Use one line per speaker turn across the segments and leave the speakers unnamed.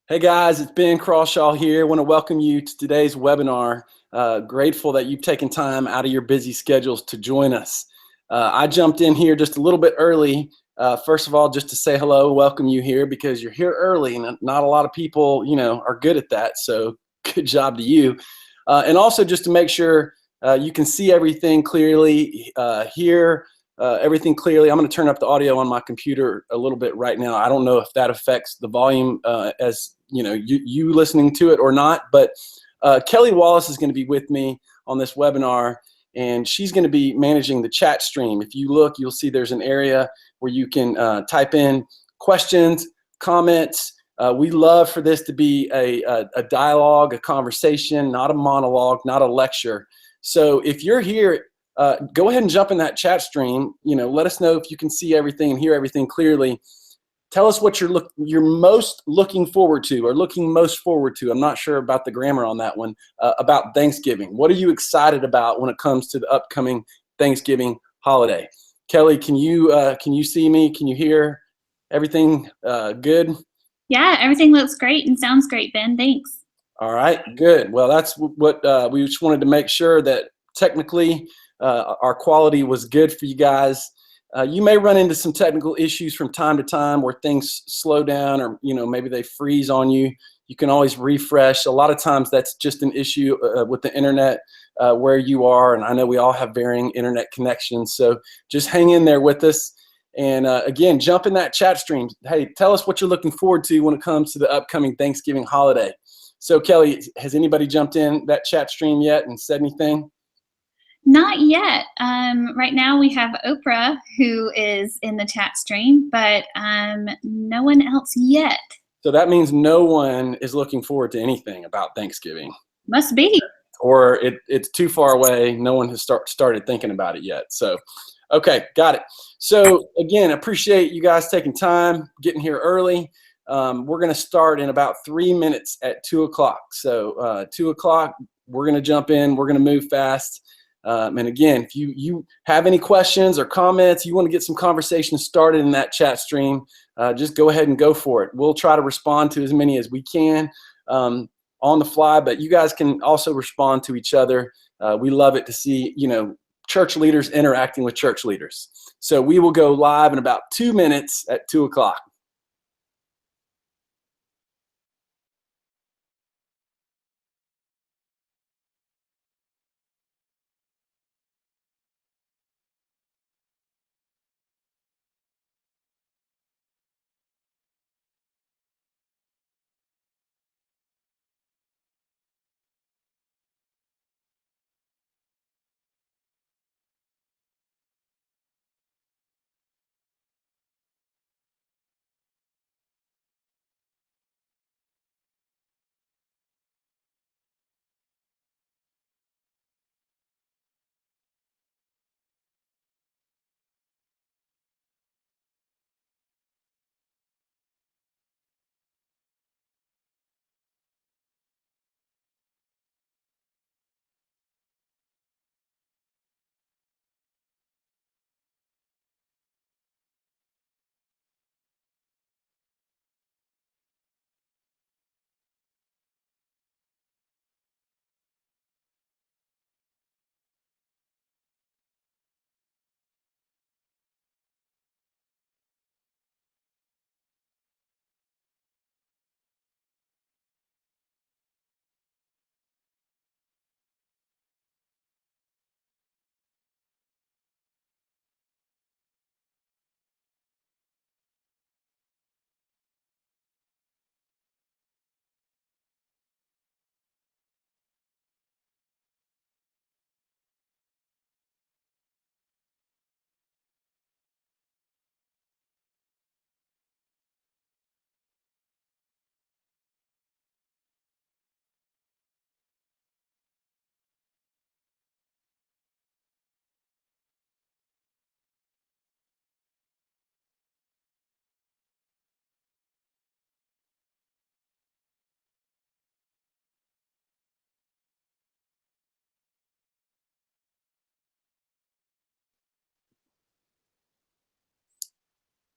Hey guys, it's Ben Crawshaw here. I want to welcome you to today's webinar. Grateful that you've taken time out of your busy schedules to join us. I jumped in here just a little bit early. First of all, just to say hello, welcome you here because you're here early, and not a lot of people, are good at that. So good job to you. And also just to make sure you can see everything clearly, hear everything clearly. I'm going to turn up the audio on my computer a little bit right now. I don't know if that affects the volume as you listening to it or not, but Kelly Wallace is going to be with me on this webinar, and she's going to be managing the chat stream. If you look, you'll see there's an area where you can type in questions, comments. We love for this to be a dialogue, a conversation, not a monologue, not a lecture. So if you're here, go ahead and jump in that chat stream. Let us know if you can see everything and hear everything clearly. Tell us what you're most looking forward to, or looking most forward to. I'm not sure about the grammar on that one. About Thanksgiving. What are you excited about when it comes to the upcoming Thanksgiving holiday? Kelly, can you see me? Can you hear everything good?
Yeah, everything looks great and sounds great, Ben. Thanks.
All right, good. Well, that's what we just wanted to make sure that technically our quality was good for you guys. You may run into some technical issues from time to time where things slow down, or maybe they freeze on you. You can always refresh. A lot of times that's just an issue with the internet where you are, and I know we all have varying internet connections. So just hang in there with us. And again, jump in that chat stream. Hey, tell us what you're looking forward to when it comes to the upcoming Thanksgiving holiday. So Kelly, has anybody jumped in that chat stream yet and said anything?
Not yet. Right now we have Oprah who is in the chat stream, but no one else yet.
So that means no one is looking forward to anything about Thanksgiving.
Must be.
Or it's too far away. No one has started thinking about it yet. So, okay, got it. So again, appreciate you guys taking time, getting here early. We're going to start in about 3 minutes at 2 o'clock. So 2 o'clock, we're going to jump in. We're going to move fast. And again, if you have any questions or comments, you want to get some conversation started in that chat stream, just go ahead and go for it. We'll try to respond to as many as we can on the fly, but you guys can also respond to each other. We love it to see, church leaders interacting with church leaders. So we will go live in about 2 minutes at 2 o'clock.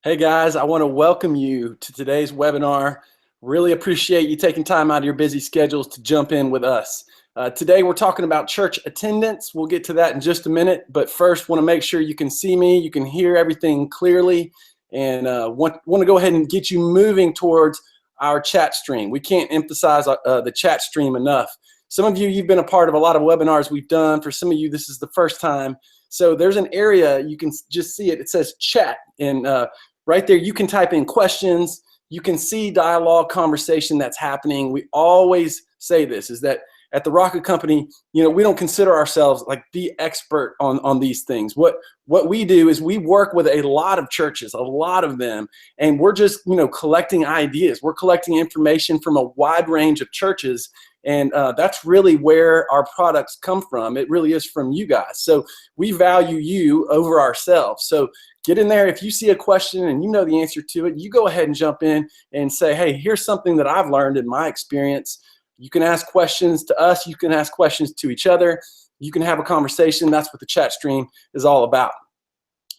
Hey guys, I want to welcome you to today's webinar. Really appreciate you taking time out of your busy schedules to jump in with us. Today we're talking about church attendance. We'll get to that in just a minute, but first want to make sure you can see me, you can hear everything clearly, and want to go ahead and get you moving towards our chat stream. We can't emphasize the chat stream enough. Some of you, you've been a part of a lot of webinars we've done. For some of you, this is the first time. So there's an area, you can just see it. It says chat, and right there you can type in questions. You can see dialogue, conversation that's happening. We always say this, is that at the Rocket Company, we don't consider ourselves like the expert on these things. What we do is we work with a lot of churches, a lot of them, and we're just, collecting ideas. We're collecting information from a wide range of churches, and that's really where our products come from. It really is from you guys. So we value you over ourselves. So get in there. If you see a question and you know the answer to it, you go ahead and jump in and say, hey, here's something that I've learned in my experience. You can ask questions to us. You can ask questions to each other. You can have a conversation. That's what the chat stream is all about.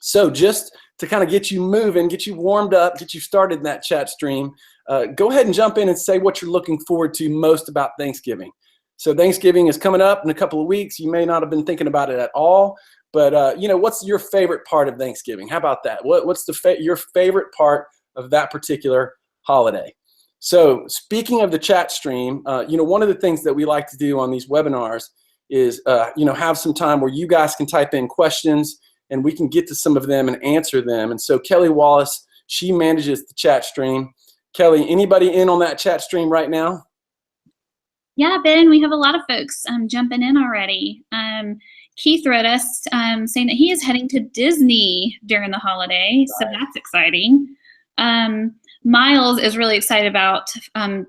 So just to kind of get you moving, get you warmed up, get you started in that chat stream, go ahead and jump in and say what you're looking forward to most about Thanksgiving. So Thanksgiving is coming up in a couple of weeks. You may not have been thinking about it at all, but what's your favorite part of Thanksgiving? How about that? What's your favorite part of that particular holiday? So speaking of the chat stream, one of the things that we like to do on these webinars is, have some time where you guys can type in questions and we can get to some of them and answer them. And so Kelly Wallace, she manages the chat stream. Kelly, anybody in on that chat stream right now?
Yeah, Ben, we have a lot of folks jumping in already. Keith wrote us saying that he is heading to Disney during the holiday, so that's exciting. Miles is really excited about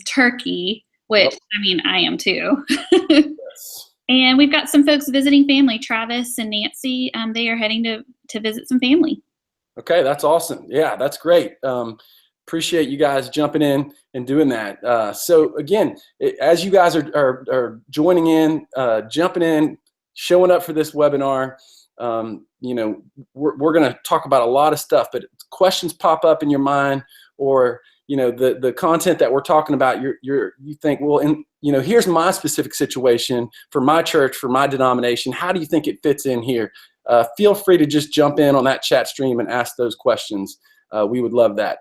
turkey, which, I am too.
Yes.
And we've got some folks visiting family. Travis and Nancy, they are heading to visit some family.
Okay, that's awesome. Yeah, that's great. Appreciate you guys jumping in and doing that. So again, as you guys are joining in, jumping in, showing up for this webinar, we're going to talk about a lot of stuff, but questions pop up in your mind, or the content that we're talking about, you think, well, here's my specific situation for my church, for my denomination. How do you think it fits in here? Feel free to just jump in on that chat stream and ask those questions. We would love that.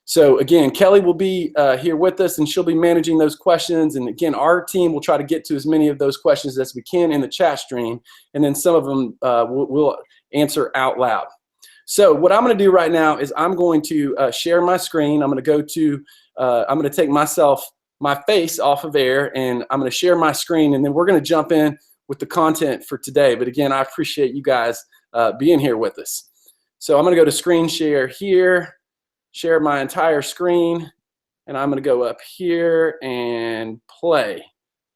So again, Kelly will be here with us, and she'll be managing those questions. And again, our team will try to get to as many of those questions as we can in the chat stream, and then some of them we'll answer out loud. So what I'm going to do right now is I'm going to share my screen. I'm going to take my face off of there, and I'm going to share my screen, and then we're going to jump in with the content for today. But again, I appreciate you guys being here with us. So I'm going to go to screen share here, share my entire screen, and I'm going to go up here and play.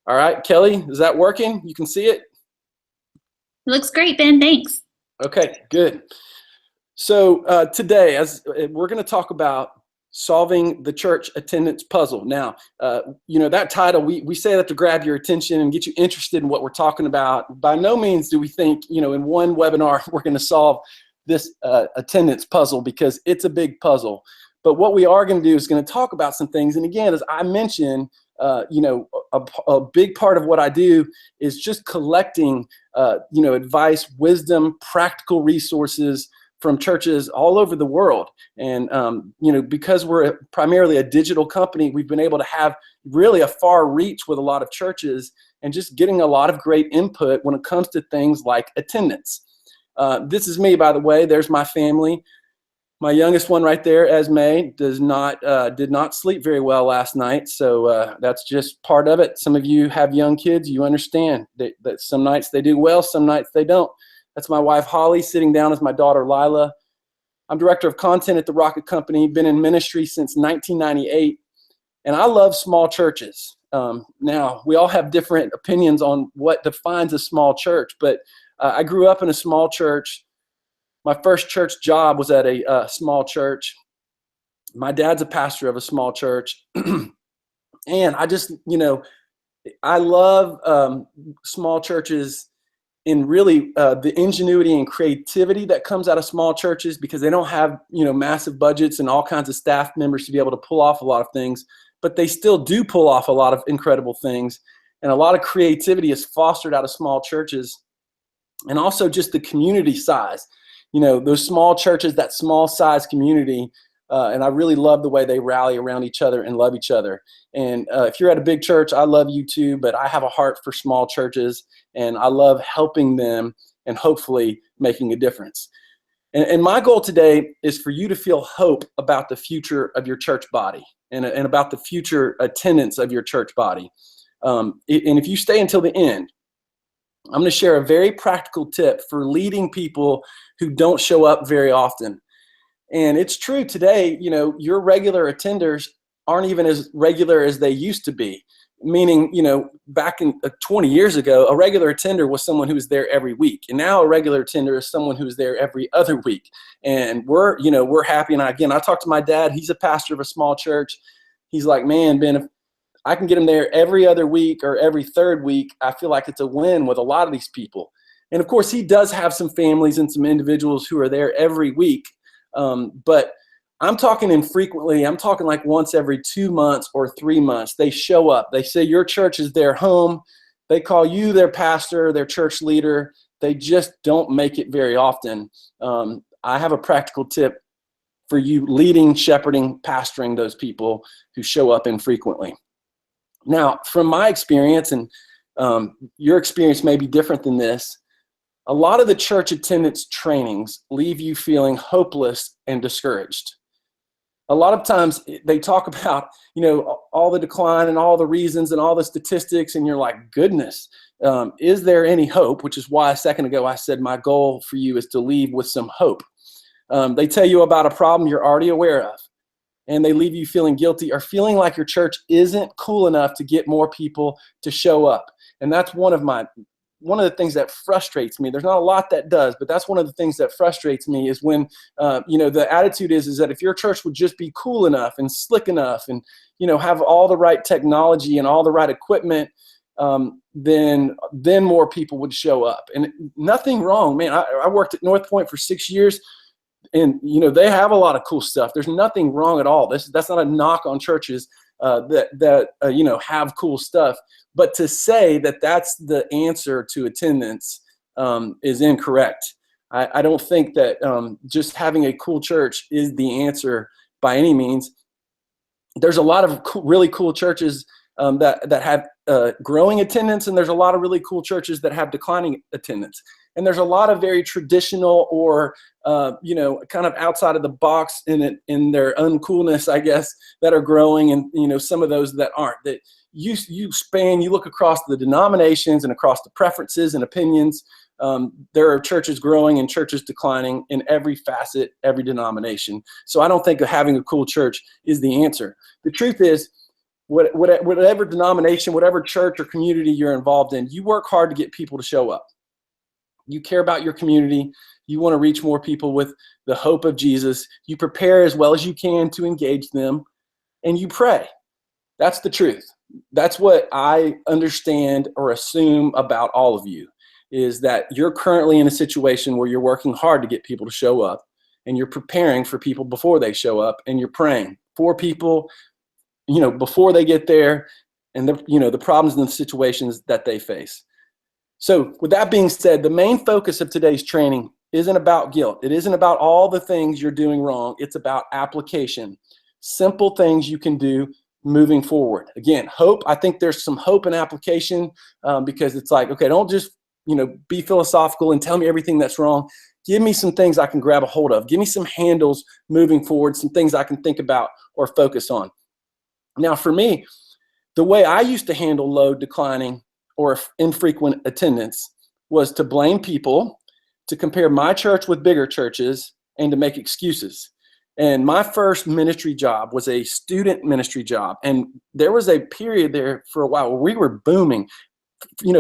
All right, Kelly, is that working? You can see it?
It looks great, Ben. Thanks.
Okay, good. So today, as we're going to talk about solving the church attendance puzzle. Now, that title, we say that to grab your attention and get you interested in what we're talking about. By no means do we think, in one webinar, we're going to solve this attendance puzzle, because it's a big puzzle. But what we are going to do is going to talk about some things. And again, as I mentioned, a big part of what I do is just collecting, advice, wisdom, practical resources from churches all over the world. And, because we're primarily a digital company, we've been able to have really a far reach with a lot of churches, and just getting a lot of great input when it comes to things like attendance. This is me, by the way. There's my family. My youngest one right there, Esme, did not sleep very well last night. So that's just part of it. Some of you have young kids. You understand that some nights they do well, some nights they don't. That's my wife, Holly. Sitting down is my daughter, Lila. I'm director of content at the Rocket Company. Been in ministry since 1998. And I love small churches. Now, we all have different opinions on what defines a small church, but I grew up in a small church. My first church job was at a small church. My dad's a pastor of a small church. And I just, I love small churches in really the ingenuity and creativity that comes out of small churches, because they don't have, massive budgets and all kinds of staff members to be able to pull off a lot of things, but they still do pull off a lot of incredible things. And a lot of creativity is fostered out of small churches. And also just the community size, those small churches, that small size community. And I really love the way they rally around each other and love each other. And if you're at a big church, I love you too, but I have a heart for small churches, and I love helping them and hopefully making a difference. And my goal today is for you to feel hope about the future of your church body and about the future attendance of your church body. And if you stay until the end, I'm going to share a very practical tip for leading people who don't show up very often. And it's true today, your regular attenders aren't even as regular as they used to be. Meaning, back in 20 years ago, a regular attender was someone who was there every week. And now a regular attender is someone who's there every other week. And we're happy. And I talked to my dad. He's a pastor of a small church. He's like, man, Ben, if I can get him there every other week or every third week, I feel like it's a win with a lot of these people. And of course, he does have some families and some individuals who are there every week. But I'm talking infrequently. I'm talking like once every 2 months or 3 months. They show up. They say your church is their home. They call you their pastor, their church leader. They just don't make it very often. I have a practical tip for you leading, shepherding, pastoring those people who show up infrequently. Now, from my experience, and your experience may be different than this, a lot of the church attendance trainings leave you feeling hopeless and discouraged. A lot of times they talk about, all the decline and all the reasons and all the statistics, and you're like, goodness, is there any hope? Which is why a second ago I said my goal for you is to leave with some hope. They tell you about a problem you're already aware of, and they leave you feeling guilty or feeling like your church isn't cool enough to get more people to show up. And that's one of the things that frustrates me. There's not a lot that does, but that's one of the things that frustrates me is when, the attitude is that if your church would just be cool enough and slick enough and, have all the right technology and all the right equipment, then more people would show up. And nothing wrong, man. I worked at North Point for 6 years, and, they have a lot of cool stuff. There's nothing wrong at all. That's not a knock on churches that have cool stuff. But to say that that's the answer to attendance is incorrect. I don't think that just having a cool church is the answer by any means. There's a lot of really cool churches that have growing attendance, and there's a lot of really cool churches that have declining attendance. And there's a lot of very traditional or, kind of outside of the box in their uncoolness, I guess, that are growing, and, some of those that aren't. That you look across the denominations and across the preferences and opinions. There are churches growing and churches declining in every facet, every denomination. So I don't think having a cool church is the answer. The truth is, whatever denomination, whatever church or community you're involved in, you work hard to get people to show up. You care about your community. You want to reach more people with the hope of Jesus. You prepare as well as you can to engage them, and you pray. That's the truth. That's what I understand or assume about all of you, is that you're currently in a situation where you're working hard to get people to show up, and you're preparing for people before they show up, and you're praying for people, before they get there, and the problems and the situations that they face. So with that being said, the main focus of today's training isn't about guilt. It isn't about all the things you're doing wrong. It's about application, simple things you can do moving forward. Again, hope. I think there's some hope in application because it's like, okay, don't just, be philosophical and tell me everything that's wrong. Give me some things I can grab a hold of. Give me some handles moving forward, some things I can think about or focus on. Now, for me, the way I used to handle low declining or infrequent attendance was to blame people, to compare my church with bigger churches, and to make excuses. And my first ministry job was a student ministry job. And there was a period there for a while where we were booming.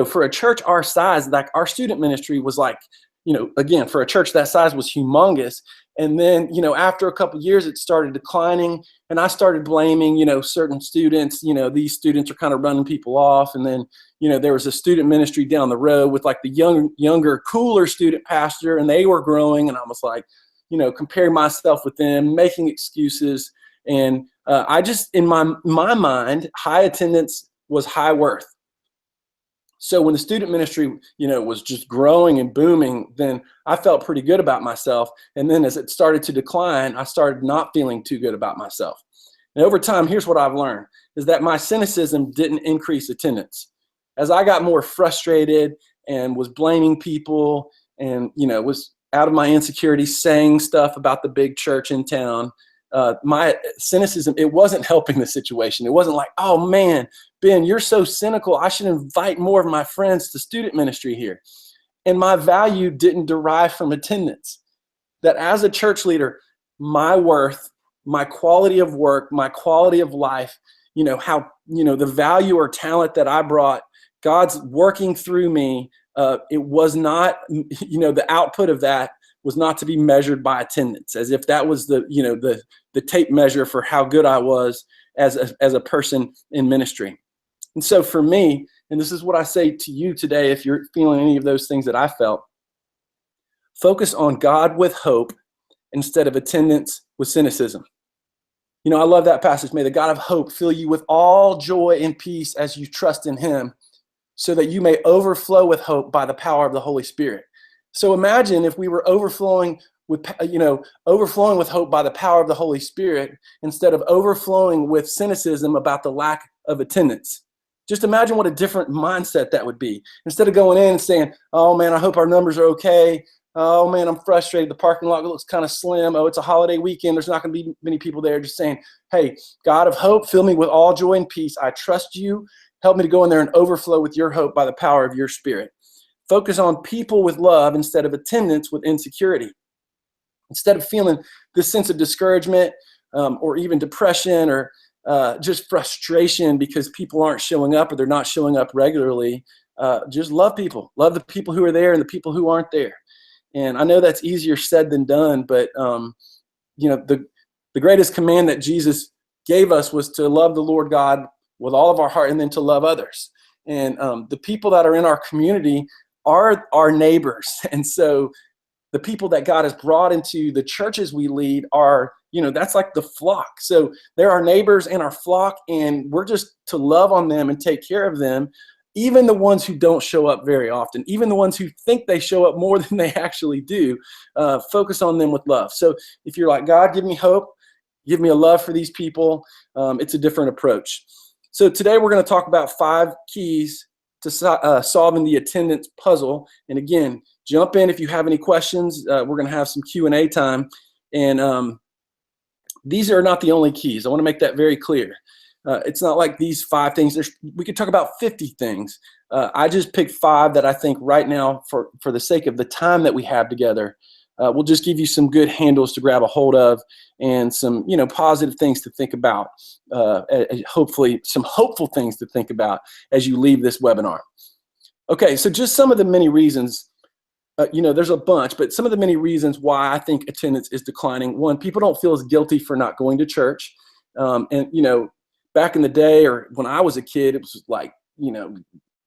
For a church our size, like our student ministry was like, again, for a church that size was humongous. And then, after a couple of years, it started declining, and I started blaming, certain students. These students are kind of running people off. And then, there was a student ministry down the road with like the younger, cooler student pastor, and they were growing. And I was like, comparing myself with them, making excuses. And I just, in my mind, high attendance was high worth. So when the student ministry, was just growing and booming, then I felt pretty good about myself. And then as it started to decline, I started not feeling too good about myself. And over time, here's what I've learned, is that my cynicism didn't increase attendance. As I got more frustrated and was blaming people and, was out of my insecurity saying stuff about the big church in town, my cynicism, it wasn't helping the situation. It wasn't like, oh man, Ben, you're so cynical, I should invite more of my friends to student ministry here. And my value didn't derive from attendance. That as a church leader, my worth, my quality of work, my quality of life, how, the value or talent that I brought, God's working through me. It was not, the output of that was not to be measured by attendance, as if that was the tape measure for how good I was as a person in ministry. And so for me, and this is what I say to you today, if you're feeling any of those things that I felt, focus on God with hope instead of attendance with cynicism. I love that passage. May the God of hope fill you with all joy and peace as you trust in him, so that you may overflow with hope by the power of the Holy Spirit. So imagine if we were overflowing with hope by the power of the Holy Spirit instead of overflowing with cynicism about the lack of attendance. Just imagine what a different mindset that would be. Instead of going in and saying, oh man, I hope our numbers are okay. Oh man, I'm frustrated. The parking lot looks kind of slim. Oh, it's a holiday weekend. There's not going to be many people there. Just saying, hey, God of hope, fill me with all joy and peace. I trust you. Help me to go in there and overflow with your hope by the power of your Spirit. Focus on people with love instead of attendance with insecurity. Instead of feeling this sense of discouragement or even depression or just frustration because people aren't showing up or they're not showing up regularly, just love people. Love the people who are there and the people who aren't there. And I know that's easier said than done, but the greatest command that Jesus gave us was to love the Lord God with all of our heart and then to love others. And the people that are in our community are our neighbors. And so the people that God has brought into the churches we lead are, that's like the flock. So they're our neighbors and our flock, and we're just to love on them and take care of them, even the ones who don't show up very often, even the ones who think they show up more than they actually do. Focus on them with love. So if you're like, God, give me hope, give me a love for these people, it's a different approach. So today we're going to talk about 5 keys to solving the attendance puzzle. And again, jump in if you have any questions. We're going to have some Q&A time. And these are not the only keys. I want to make that very clear. It's not like these 5 things. We could talk about 50 things. I just picked 5 that I think right now, for the sake of the time that we have together, we'll just give you some good handles to grab a hold of and some, positive things to think about. Hopefully some hopeful things to think about as you leave this webinar. Okay, so just some of the many reasons, there's a bunch, but some of the many reasons why I think attendance is declining. One, people don't feel as guilty for not going to church. Back in the day or when I was a kid, it was like,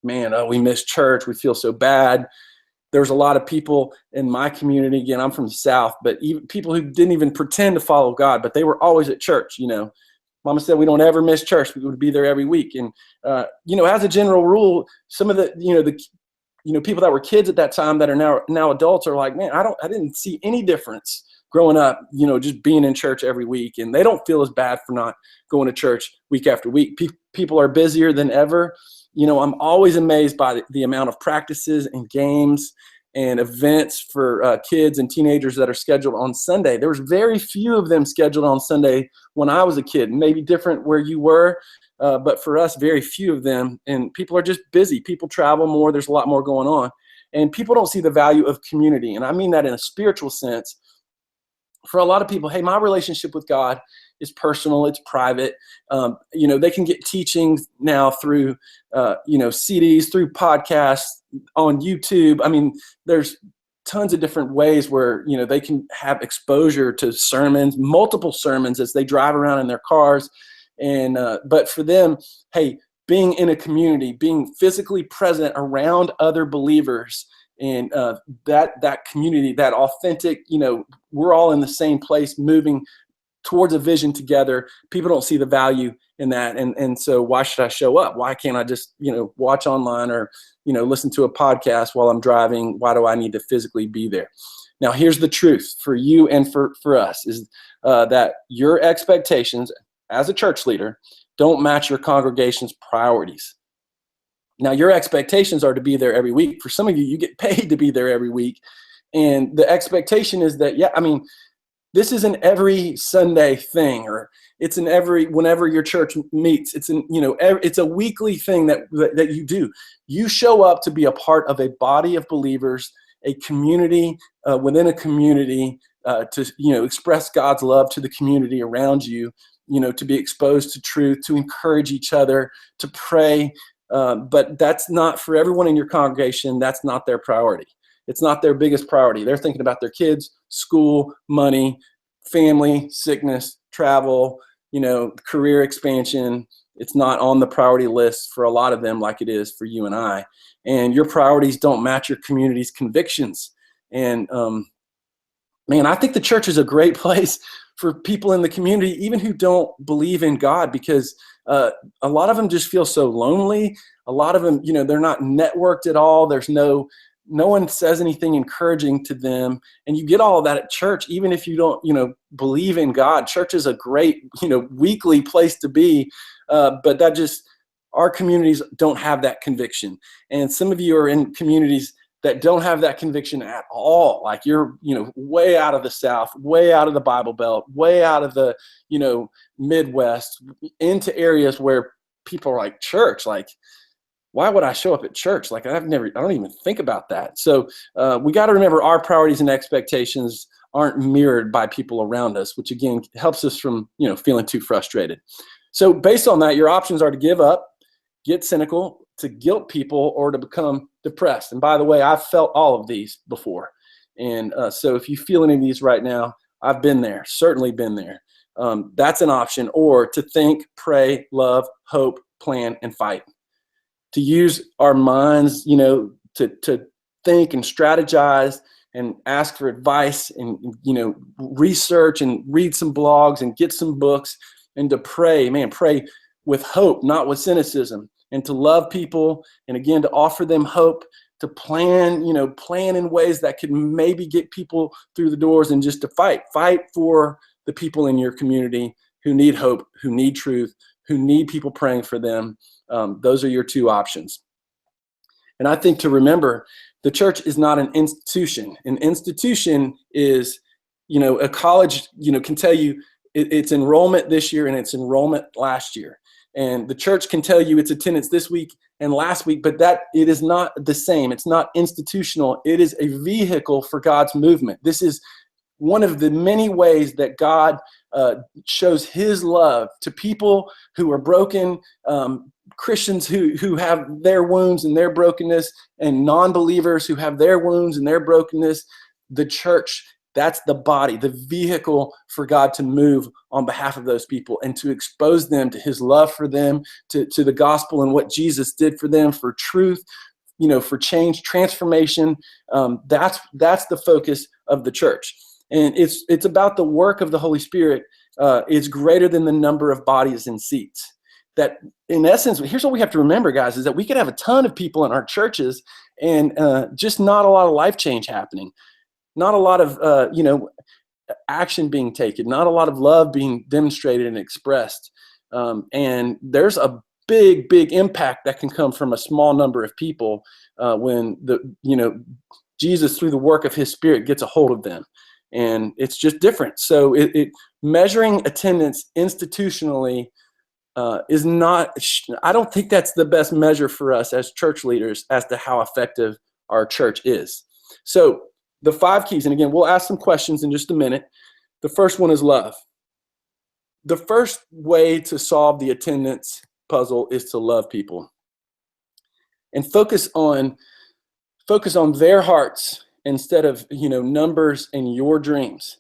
man, we miss church. We feel so bad. There's a lot of people in my community, again, I'm from the South, but even people who didn't even pretend to follow God, but they were always at church. Mama said we don't ever miss church. We would be there every week. And, as a general rule, some of the people that were kids at that time that are now adults are like, man, I didn't see any difference growing up, just being in church every week. And they don't feel as bad for not going to church week after week. People are busier than ever. I'm always amazed by the amount of practices and games and events for kids and teenagers that are scheduled on Sunday. There was very few of them scheduled on Sunday when I was a kid. Maybe different where you were, but for us, very few of them. And people are just busy. People travel more. There's a lot more going on. And people don't see the value of community. And I mean that in a spiritual sense. For a lot of people, hey, my relationship with God is personal, it's private. They can get teachings now through, CDs, through podcasts, on YouTube. I mean, there's tons of different ways where, they can have exposure to sermons, multiple sermons as they drive around in their cars. And but for them, hey, being in a community, being physically present around other believers, and that community, that authentic, we're all in the same place, moving towards a vision together. People don't see the value in that, and so why should I show up? Why can't I just watch online or listen to a podcast while I'm driving? Why do I need to physically be there? Now, here's the truth for you and for us is that your expectations as a church leader don't match your congregation's priorities. Now, your expectations are to be there every week. For some of you, you get paid to be there every week. And the expectation is that, this isn't every Sunday thing, or it's in whenever your church meets. It's it's a weekly thing that you do. You show up to be a part of a body of believers, a community within a community, to express God's love to the community around you. To be exposed to truth, to encourage each other, to pray. But that's not for everyone in your congregation. That's not their priority. It's not their biggest priority. They're thinking about their kids, school, money, family, sickness, travel, career expansion. It's not on the priority list for a lot of them like it is for you and I. And your priorities don't match your community's convictions. And man, I think the church is a great place for people in the community, even who don't believe in God, because a lot of them just feel so lonely. A lot of them, they're not networked at all. There's no one says anything encouraging to them. And you get all of that at church, even if you don't, believe in God. Church is a great, weekly place to be. But our communities don't have that conviction. And some of you are in communities that don't have that conviction at all. Like you're, way out of the South, way out of the Bible Belt, way out of the, Midwest, into areas where people are like, church, like, why would I show up at church? Like I don't even think about that. So we got to remember our priorities and expectations aren't mirrored by people around us, which again helps us from, feeling too frustrated. So based on that, your options are to give up, get cynical, to guilt people, or to become depressed. And by the way, I've felt all of these before. And so if you feel any of these right now, I've been there, certainly been there. That's an option. Or to think, pray, love, hope, plan, and fight. To use our minds, to think and strategize and ask for advice and, research and read some blogs and get some books, and to pray with hope, not with cynicism, and to love people. And again, to offer them hope, to plan in ways that could maybe get people through the doors, and just to fight for the people in your community who need hope, who need truth, who need people praying for them. Those are your two options. And I think to remember, the church is not an institution. An institution is, a college, can tell you its enrollment this year and its enrollment last year. And the church can tell you its attendance this week and last week, but that it is not the same. It's not institutional. It is a vehicle for God's movement. This is one of the many ways that God shows his love to people who are broken, Christians who have their wounds and their brokenness, and non-believers who have their wounds and their brokenness. The church, that's the body, the vehicle for God to move on behalf of those people and to expose them to his love for them, to the gospel and what Jesus did for them, for truth, for change, transformation. That's the focus of the church. And it's about the work of the Holy Spirit. It's greater than the number of bodies and seats. That in essence, here's what we have to remember, guys, is that we could have a ton of people in our churches and just not a lot of life change happening. Not a lot of, action being taken, not a lot of love being demonstrated and expressed. And there's a big, big impact that can come from a small number of people when Jesus, through the work of his Spirit, gets a hold of them. And it's just different. So measuring attendance institutionally is not, I don't think that's the best measure for us as church leaders as to how effective our church is. So the 5 keys, and again, we'll ask some questions in just a minute. The first one is love. The first way to solve the attendance puzzle is to love people and focus on their hearts instead of, numbers and your dreams.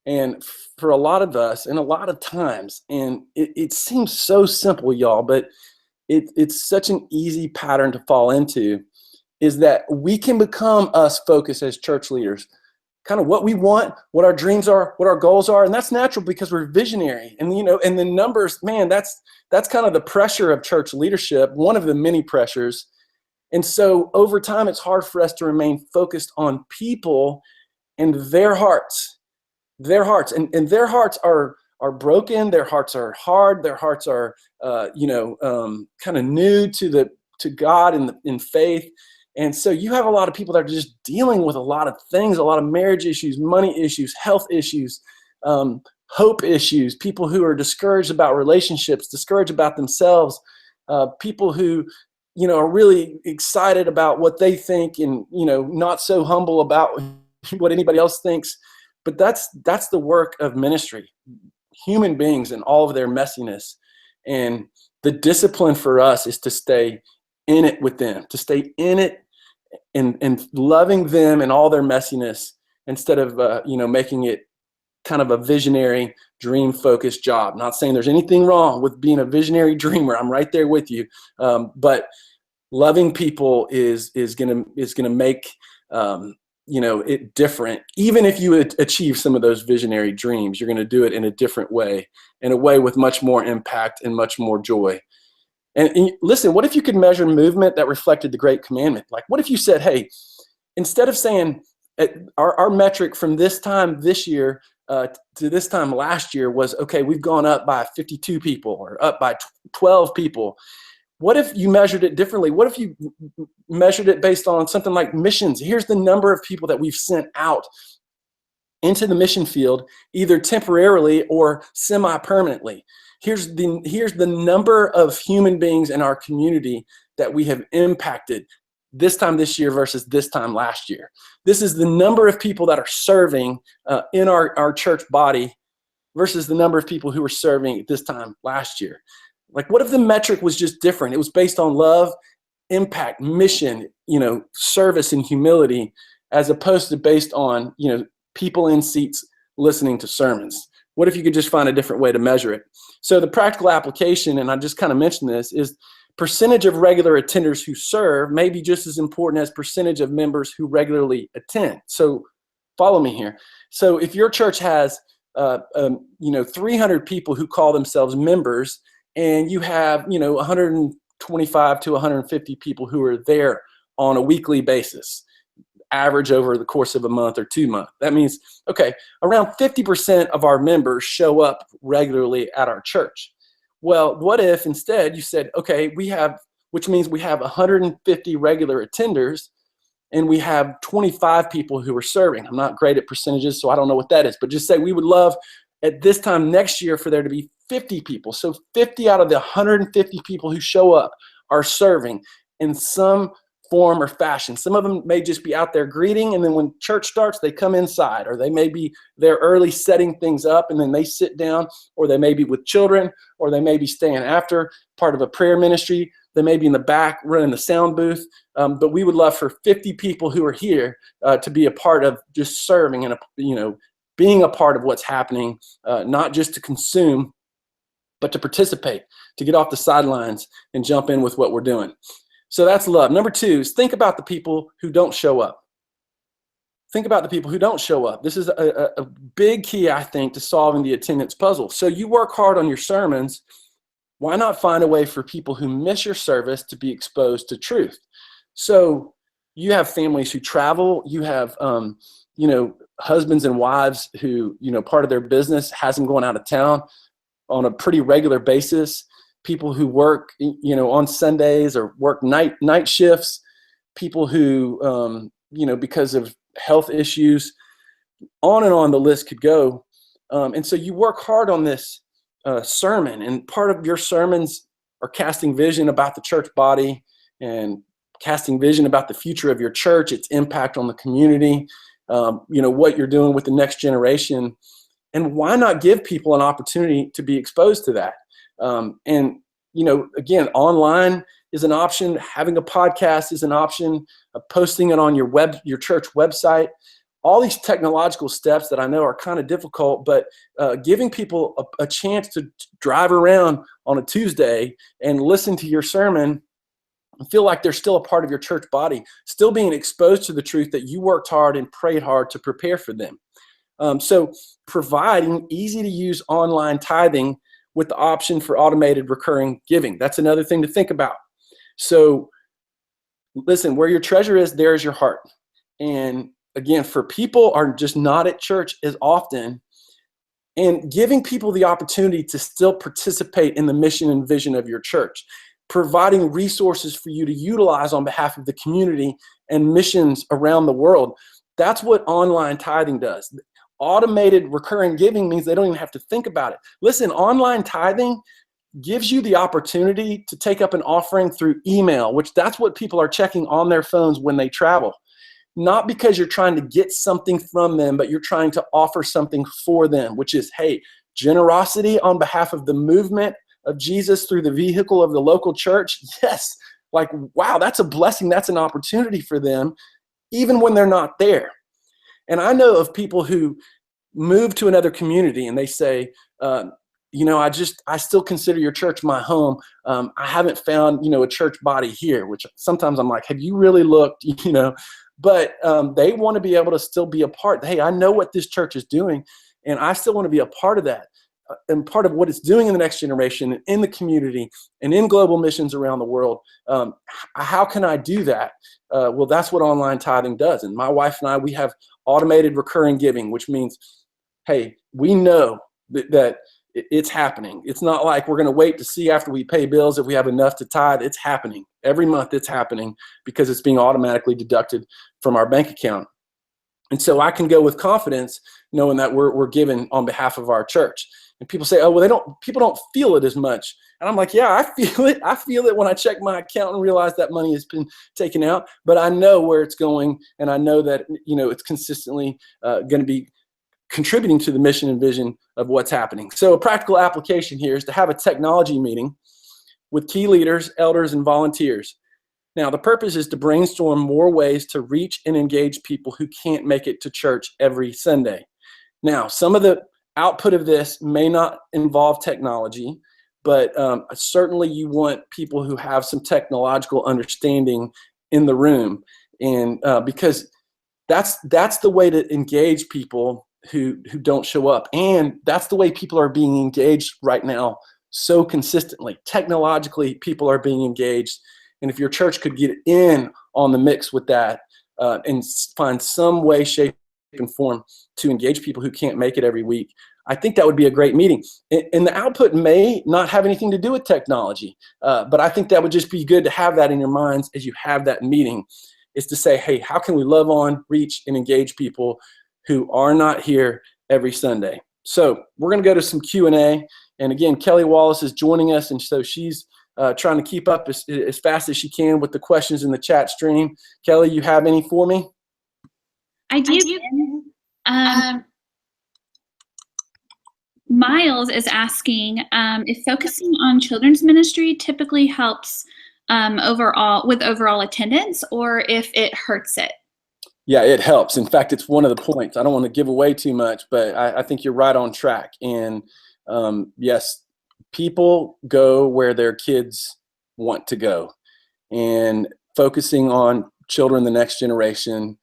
And for a lot of us, and a lot of times, and it seems so simple, y'all, but it's such an easy pattern to fall into, is that we can become us focused as church leaders, kind of what we want, what our dreams are, what our goals are. And that's natural because we're visionary. And, and the numbers, man, that's kind of the pressure of church leadership, one of the many pressures. And so over time, it's hard for us to remain focused on people and their hearts. And their hearts are broken. Their hearts are hard. Their hearts are, kind of new to God in faith. And so you have a lot of people that are just dealing with a lot of things, a lot of marriage issues, money issues, health issues, hope issues, people who are discouraged about relationships, discouraged about themselves, people who, are really excited about what they think and, not so humble about what anybody else thinks. But that's the work of ministry, human beings and all of their messiness. And the discipline for us is to stay in it with them, to stay in it and loving them and all their messiness, instead of, making it kind of a visionary, dream-focused job. Not saying there's anything wrong with being a visionary dreamer. I'm right there with you. But loving people is gonna make it different. Even if you achieve some of those visionary dreams, you're going to do it in a different way, in a way with much more impact and much more joy. And listen, what if you could measure movement that reflected the Great Commandment? Like, what if you said, hey, instead of saying our metric from this time this year to this time last year was, okay, we've gone up by 52 people or up by 12 people. What if you measured it differently? What if you measured it based on something like missions? Here's the number of people that we've sent out into the mission field, either temporarily or semi-permanently. Here's the number of human beings in our community that we have impacted this time this year versus this time last year. This is the number of people that are serving in our church body versus the number of people who were serving this time last year. Like, what if the metric was just different? It was based on love, impact, mission, service and humility, as opposed to based on, people in seats listening to sermons. What if you could just find a different way to measure it? So the practical application, and I just kind of mentioned this, is percentage of regular attenders who serve may be just as important as percentage of members who regularly attend. So follow me here. So if your church has, 300 people who call themselves members, and you have, 125 to 150 people who are there on a weekly basis, average over the course of a month or 2 months. That means, okay, around 50% of our members show up regularly at our church. Well, what if instead you said, okay, which means we have 150 regular attenders and we have 25 people who are serving. I'm not great at percentages, so I don't know what that is, but just say we would love at this time next year for there to be 50 people. So 50 out of the 150 people who show up are serving in some form or fashion. Some of them may just be out there greeting, and then when church starts, they come inside, or they may be there early setting things up, and then they sit down, or they may be with children, or they may be staying after, part of a prayer ministry. They may be in the back running the sound booth. But we would love for 50 people who are here to be a part of just serving and, being a part of what's happening, not just to consume, but to participate, to get off the sidelines and jump in with what we're doing. So that's love. Number 2 is think about the people who don't show up. Think about the people who don't show up. This is a big key, I think, to solving the attendance puzzle. So you work hard on your sermons. Why not find a way for people who miss your service to be exposed to truth? So you have families who travel. You have, husbands and wives who, part of their business has them going out of town on a pretty regular basis. People who work, on Sundays or work night shifts. People who, because of health issues, on and on the list could go. And so you work hard on this sermon, and part of your sermons are casting vision about the church body and casting vision about the future of your church, its impact on the community, what you're doing with the next generation. And why not give people an opportunity to be exposed to that? And again, online is an option. Having a podcast is an option. Posting it on your church website. All these technological steps that I know are kind of difficult, but giving people a chance to drive around on a Tuesday and listen to your sermon and feel like they're still a part of your church body, still being exposed to the truth that you worked hard and prayed hard to prepare for them. So providing easy to use online tithing with the option for automated recurring giving. That's another thing to think about. So listen, where your treasure is, there is your heart. And again, for people are just not at church as often, and giving people the opportunity to still participate in the mission and vision of your church, providing resources for you to utilize on behalf of the community and missions around the world. That's what online tithing does. Automated recurring giving means they don't even have to think about it. Listen, online tithing gives you the opportunity to take up an offering through email, which that's what people are checking on their phones when they travel. Not because you're trying to get something from them, but you're trying to offer something for them, which is, hey, generosity on behalf of the movement of Jesus through the vehicle of the local church. Yes, like, wow, that's a blessing. That's an opportunity for them, even when they're not there. And I know of people who move to another community and they say, I still consider your church my home. I haven't found, a church body here, which sometimes I'm like, have you really looked, But they want to be able to still be a part. Hey, I know what this church is doing, and I still want to be a part of that. And part of what it's doing in the next generation and in the community and in global missions around the world. How can I do that? Well, that's what online tithing does. And my wife and I, we have automated recurring giving, which means, hey, we know that it's happening. It's not like we're going to wait to see after we pay bills if we have enough to tithe. It's happening. Every month it's happening because it's being automatically deducted from our bank account. And so I can go with confidence knowing that we're giving on behalf of our church. And people say, oh, well, people don't feel it as much. And I'm like, yeah, I feel it. I feel it when I check my account and realize that money has been taken out. But I know where it's going, and I know that it's consistently going to be contributing to the mission and vision of what's happening. So a practical application here is to have a technology meeting with key leaders, elders, and volunteers. Now, the purpose is to brainstorm more ways to reach and engage people who can't make it to church every Sunday. Now, some of the output of this may not involve technology, but certainly you want people who have some technological understanding in the room, and because that's the way to engage people who don't show up, and that's the way people are being engaged right now so consistently. Technologically, people are being engaged, and if your church could get in on the mix with that and find some way, shape, and form to engage people who can't make it every week, I think that would be a great meeting. And the output may not have anything to do with technology, but I think that would just be good to have that in your minds as you have that meeting, is to say, hey, how can we love on, reach, and engage people who are not here every Sunday? So we're going to go to some Q&A. And again, Kelly Wallace is joining us, and so she's trying to keep up as fast as she can with the questions in the chat stream. Kelly, you have any for me?
I do. Miles is asking if focusing on children's ministry typically helps overall attendance, or if it hurts it.
Yeah, it helps. In fact, it's one of the points. I don't want to give away too much, but I think you're right on track. And yes, people go where their kids want to go. And focusing on children, the next generation,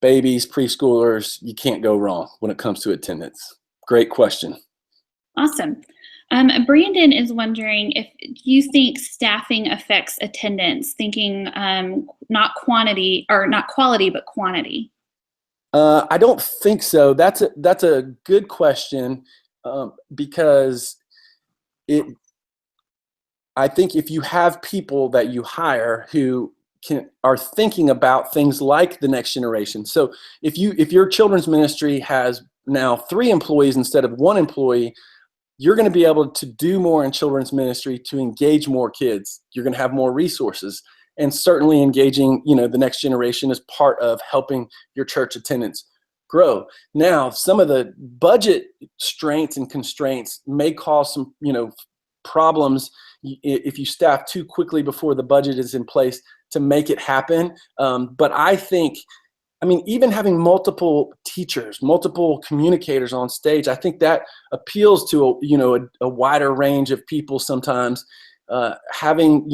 babies, preschoolers, you can't go wrong when it comes to attendance. Great question.
Awesome. Brandon is wondering if you think staffing affects attendance, thinking not quality, but quantity.
I don't think so. That's a good question, because I think if you have people that you hire who are thinking about things like the next generation. So if your children's ministry has now 3 employees instead of 1 employee, you're going to be able to do more in children's ministry to engage more kids. You're going to have more resources, and certainly engaging, the next generation is part of helping your church attendance grow. Now, some of the budget strains and constraints may cause some, problems if you staff too quickly before the budget is in place to make it happen. But I think, I mean, even having multiple teachers, multiple communicators on stage, I think that appeals to a wider range of people sometimes. Having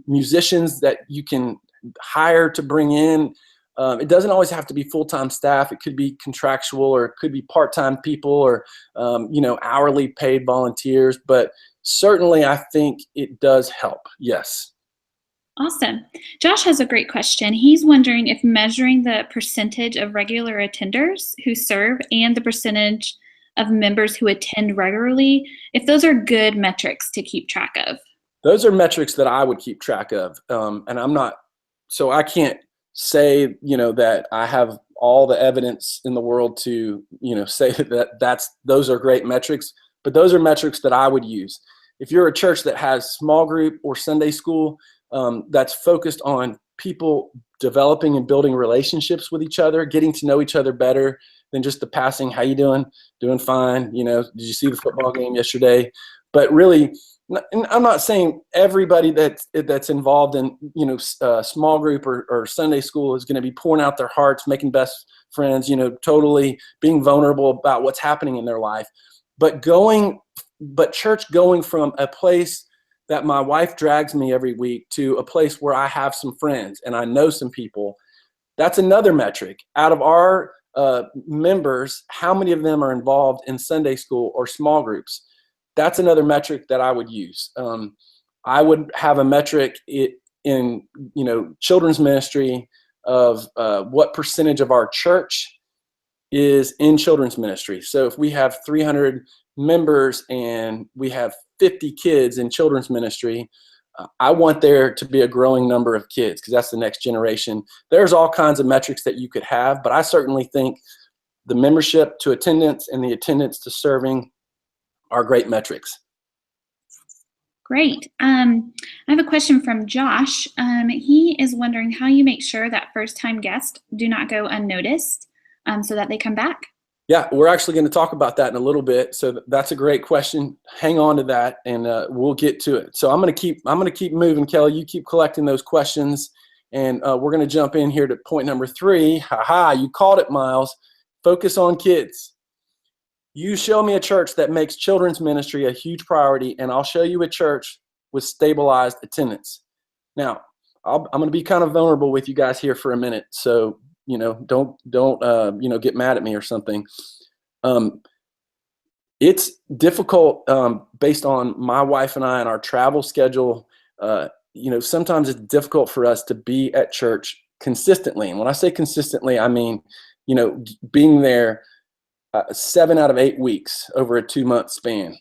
musicians that you can hire to bring in. It doesn't always have to be full-time staff. It could be contractual, or it could be part-time people, or hourly paid volunteers. But certainly, I think it does help. Yes.
Awesome. Josh has a great question. He's wondering if measuring the percentage of regular attenders who serve and the percentage of members who attend regularly, if those are good metrics to keep track of.
Those are metrics that I would keep track of. And I'm not, so I can't say, that I have all the evidence in the world to, say that those are great metrics, but those are metrics that I would use. If you're a church that has small group or Sunday school, that's focused on people developing and building relationships with each other, getting to know each other better than just the passing, how you doing? Doing fine. Did you see the football game yesterday? But really, and I'm not saying everybody that's involved in small group or Sunday school is going to be pouring out their hearts, making best friends, totally being vulnerable about what's happening in their life. But church going from a place that my wife drags me every week to a place where I have some friends and I know some people, that's another metric. Out of our members, how many of them are involved in Sunday school or small groups? That's another metric that I would use. I would have a metric in children's ministry of what percentage of our church is in children's ministry. So if we have 300 members and we have 50 kids in children's ministry, I want there to be a growing number of kids because that's the next generation. There's all kinds of metrics that you could have, but I certainly think the membership to attendance and the attendance to serving are great metrics.
Great. I have a question from Josh. He is wondering how you make sure that first-time guests do not go unnoticed so that they come back.
Yeah, we're actually going to talk about that in a little bit. So that's a great question. Hang on to that, and we'll get to it. So I'm going to keep moving, Kelly. You keep collecting those questions, and we're going to jump in here to point number 3. Ha, you called it, Miles. Focus on kids. You show me a church that makes children's ministry a huge priority, and I'll show you a church with stabilized attendance. Now, I'm going to be kind of vulnerable with you guys here for a minute, so don't get mad at me or something. It's difficult based on my wife and I and our travel schedule. Sometimes it's difficult for us to be at church consistently, and when I say consistently, I mean being there 7 out of 8 weeks over a 2-month span.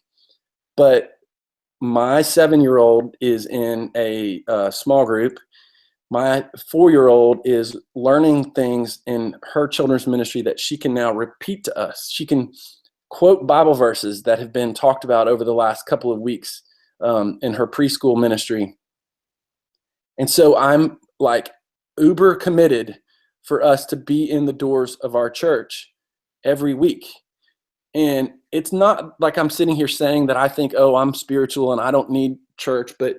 But my 7-year-old is in a small group. My 4-year-old is learning things in her children's ministry that she can now repeat to us. She can quote Bible verses that have been talked about over the last couple of weeks in her preschool ministry. And so I'm like uber committed for us to be in the doors of our church every week. And it's not like I'm sitting here saying that I think, oh, I'm spiritual and I don't need church. But,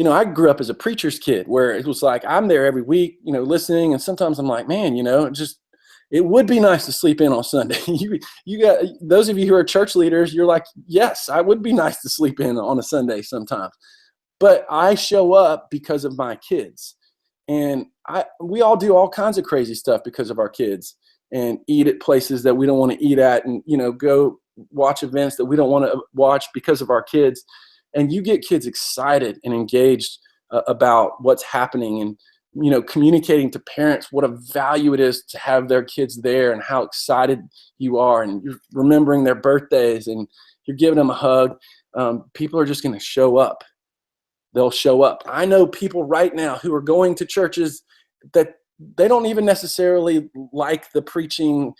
I grew up as a preacher's kid where it was like, I'm there every week, listening. And sometimes I'm like, man, it would be nice to sleep in on Sunday. you got those of you who are church leaders, you're like, yes, I would be nice to sleep in on a Sunday sometimes. But I show up because of my kids. And we all do all kinds of crazy stuff because of our kids, and eat at places that we don't want to eat at, and go watch events that we don't want to watch because of our kids. And you get kids excited and engaged about what's happening, and communicating to parents what a value it is to have their kids there and how excited you are, and you're remembering their birthdays and you're giving them a hug. People are just going to show up. They'll show up. I know people right now who are going to churches that they don't even necessarily like the preaching.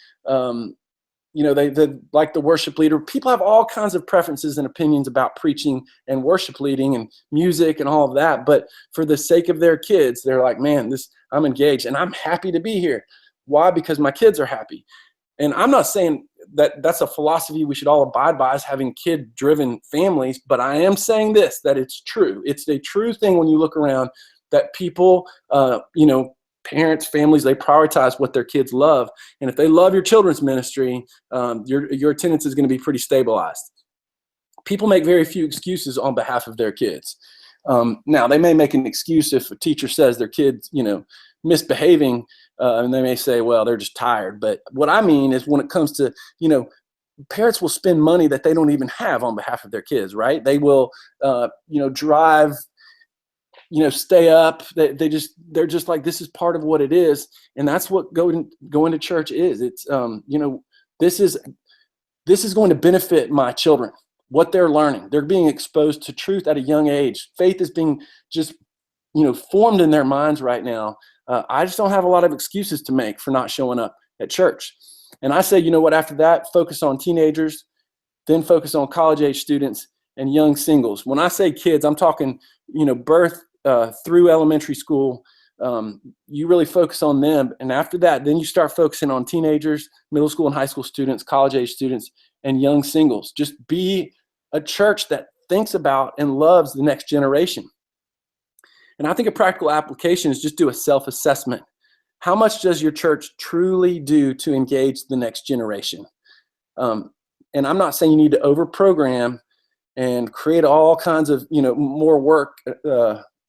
They like the worship leader. People have all kinds of preferences and opinions about preaching and worship leading and music and all of that. But for the sake of their kids, they're like, man, I'm engaged and I'm happy to be here. Why? Because my kids are happy. And I'm not saying that that's a philosophy we should all abide by, as having kid-driven families, but I am saying this, that it's true. It's a true thing when you look around, that people, parents, families, they prioritize what their kids love. And if they love your children's ministry, your attendance is going to be pretty stabilized. People make very few excuses on behalf of their kids. Now, they may make an excuse if a teacher says their kid's, misbehaving, and they may say, well, they're just tired. But what I mean is, when it comes to, parents will spend money that they don't even have on behalf of their kids, right? They will, drive, stay up. They're just like, this is part of what it is. And that's what going to church is. It's, this is going to benefit my children, what they're learning. They're being exposed to truth at a young age. Faith is being just, formed in their minds right now. I just don't have a lot of excuses to make for not showing up at church. And I say, after that, focus on teenagers, then focus on college age students and young singles. When I say kids, I'm talking, birth through elementary school. You really focus on them. And after that, then you start focusing on teenagers, middle school and high school students, college age students, and young singles. Just be a church that thinks about and loves the next generation. And I think a practical application is just do a self-assessment. How much does your church truly do to engage the next generation? And I'm not saying you need to over-program and create all kinds of, more work,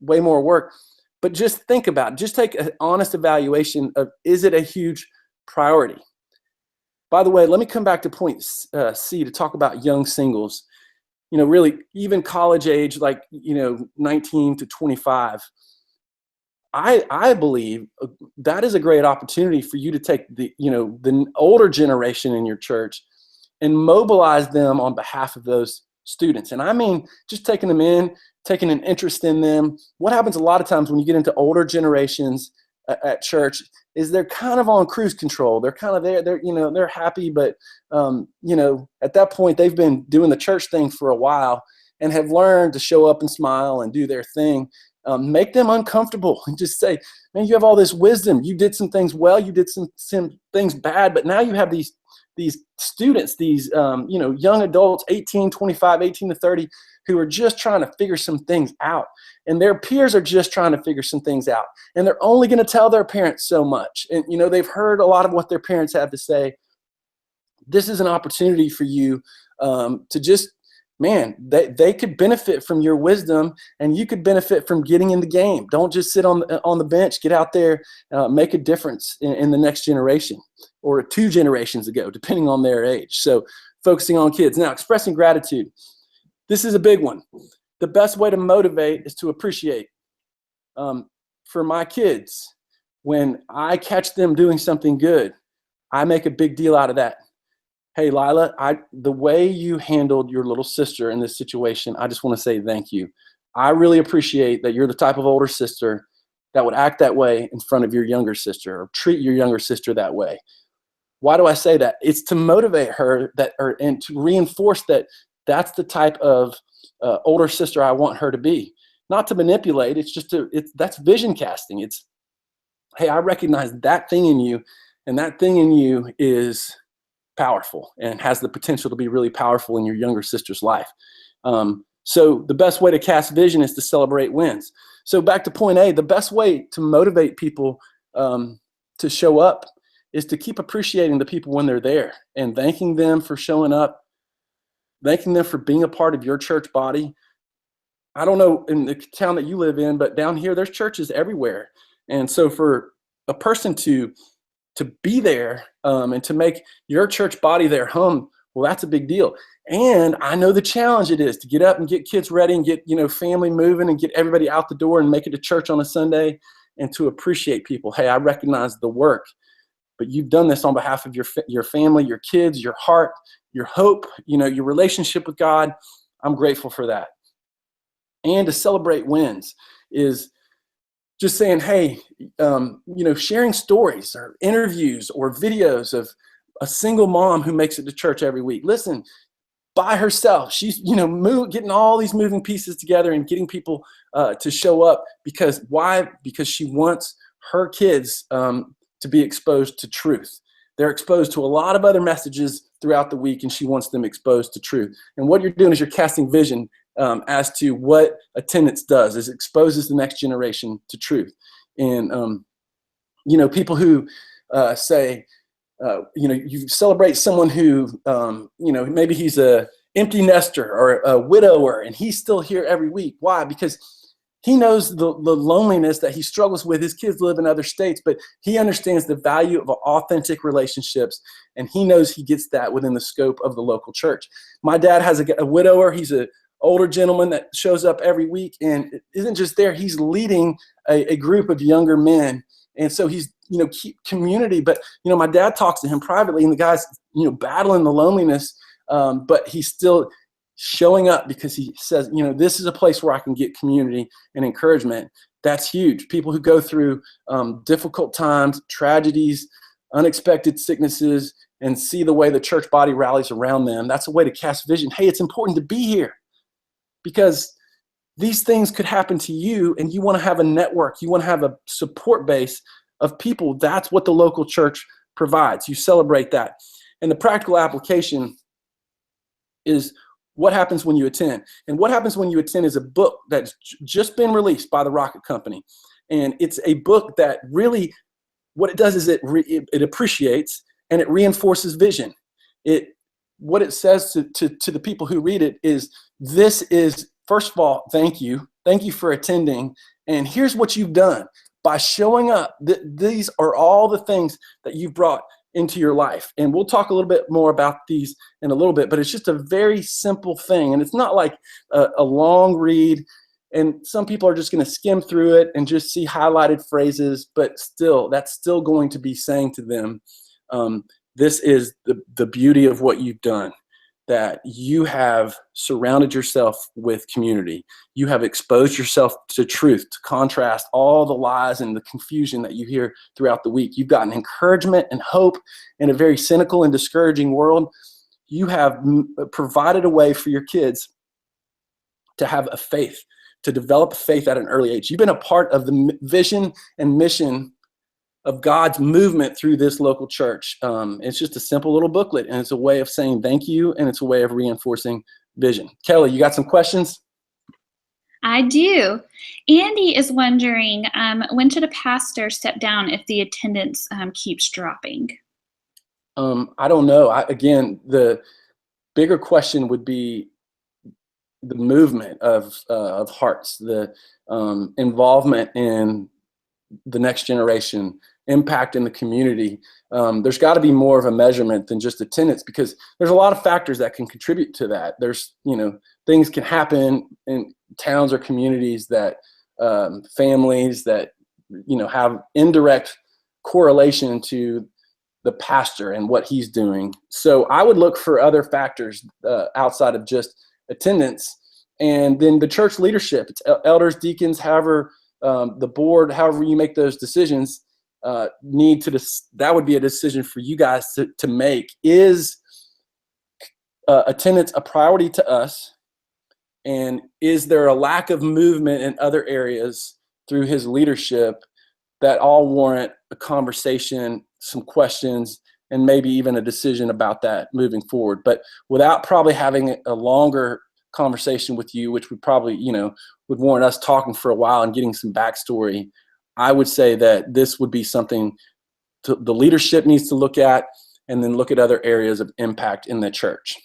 way more work, but just think about it. Just take an honest evaluation of, is it a huge priority? By the way, let me come back to point C to talk about young singles. Really, even college age, like, 19 to 25. I believe that is a great opportunity for you to take the older generation in your church and mobilize them on behalf of those students. And I mean, just taking them in, taking an interest in them. What happens a lot of times when you get into older generations at church is they're kind of on cruise control. They're kind of there. They're happy, but at that point they've been doing the church thing for a while and have learned to show up and smile and do their thing. Make them uncomfortable and just say, man, you have all this wisdom. You did some things well. You did some things bad, but now you have these students, these young adults, 18 to 30, who are just trying to figure some things out. And their peers are just trying to figure some things out. And they're only going to tell their parents so much. And, they've heard a lot of what their parents have to say. This is an opportunity for you to just, man, they could benefit from your wisdom, and you could benefit from getting in the game. Don't just sit on the bench. Get out there, make a difference in the next generation, or 2 generations ago, depending on their age. So focusing on kids. Now, expressing gratitude. This is a big one. The best way to motivate is to appreciate. For my kids, when I catch them doing something good, I make a big deal out of that. Hey, Lila, the way you handled your little sister in this situation, I just want to say thank you. I really appreciate that you're the type of older sister that would act that way in front of your younger sister, or treat your younger sister that way. Why do I say that? It's to motivate her and to reinforce that that's the type of older sister I want her to be. Not to manipulate. It's just that's vision casting. It's, hey, I recognize that thing in you, and that thing in you is powerful and has the potential to be really powerful in your younger sister's life. So the best way to cast vision is to celebrate wins. So back to point A, the best way to motivate people to show up is to keep appreciating the people when they're there and thanking them for showing up, thanking them for being a part of your church body. I don't know in the town that you live in, but down here, there's churches everywhere. And so for a person to be there and to make your church body their home, well, that's a big deal. And I know the challenge it is to get up and get kids ready and get, family moving and get everybody out the door and make it to church on a Sunday, and to appreciate people. Hey, I recognize the work, but you've done this on behalf of your family, your kids, your heart, your hope, your relationship with God. I'm grateful for that. And to celebrate wins is just saying, hey, sharing stories or interviews or videos of a single mom who makes it to church every week. Listen, by herself, she's, getting all these moving pieces together and getting people to show up. Because why? Because she wants her kids to be exposed to truth. They're exposed to a lot of other messages throughout the week, and she wants them exposed to truth. And what you're doing is you're casting vision as to what attendance does, is it exposes the next generation to truth. And, people who say, you celebrate someone who, maybe he's a empty nester or a widower, and he's still here every week. Why? Because he knows the loneliness that he struggles with. His kids live in other states, but he understands the value of authentic relationships, and he knows he gets that within the scope of the local church. My dad has a widower. He's an older gentleman that shows up every week, and it isn't just there. He's leading a group of younger men, and so he's keep community. But my dad talks to him privately, and the guy's battling the loneliness, but he's still showing up because he says, this is a place where I can get community and encouragement. That's huge. People who go through difficult times, tragedies, unexpected sicknesses, and see the way the church body rallies around them. That's a way to cast vision. Hey, it's important to be here because these things could happen to you, and you want to have a network. You want to have a support base of people. That's what the local church provides. You celebrate that. And the practical application is what happens when you attend. And what happens when you attend is a book that's just been released by the Rocket Company. And it's a book that really, what it does is it appreciates and it reinforces vision. What it says to the people who read it is, this is, first of all, thank you. Thank you for attending. And here's what you've done. By showing up, these are all the things that you've brought into your life. And we'll talk a little bit more about these in a little bit, but it's just a very simple thing. And it's not like a long read, and some people are just going to skim through it and just see highlighted phrases, but still, that's still going to be saying to them, this is the beauty of what you've done, that you have surrounded yourself with community. You have exposed yourself to truth, to contrast all the lies and the confusion that you hear throughout the week. You've gotten encouragement and hope in a very cynical and discouraging world. You have provided a way for your kids to have a faith, to develop a faith at an early age. You've been a part of the vision and mission of God's movement through this local church. It's just a simple little booklet, and it's a way of saying thank you, and it's a way of reinforcing vision. Kelly, you got some questions?
I do. Andy is wondering, when should a pastor step down if the attendance keeps dropping?
I don't know. Again, the bigger question would be the movement of hearts, the involvement in the next generation, impact in the community. There's got to be more of a measurement than just attendance, because there's a lot of factors that can contribute to that. There's, things can happen in towns or communities that families that, have indirect correlation to the pastor and what he's doing. So I would look for other factors outside of just attendance. And then the church leadership, it's elders, deacons, however, the board, however you make those decisions, that would be a decision for you guys to make. Is attendance a priority to us? And is there a lack of movement in other areas through his leadership that all warrant a conversation, some questions, and maybe even a decision about that moving forward? But without probably having a longer conversation with you, which would probably, would warrant us talking for a while and getting some backstory, I would say that this would be something the leadership needs to look at, and then look at other areas of impact in the church.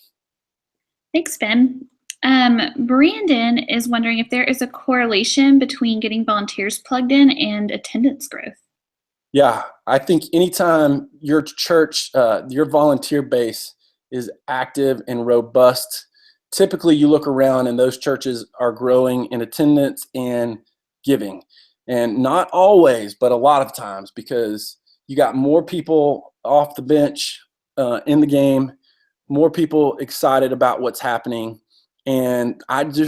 Thanks, Ben. Brandon is wondering if there is a correlation between getting volunteers plugged in and attendance growth.
Yeah, I think anytime your church, your volunteer base is active and robust, typically you look around and those churches are growing in attendance and giving. And not always, but a lot of times, because you got more people off the bench in the game, more people excited about what's happening. And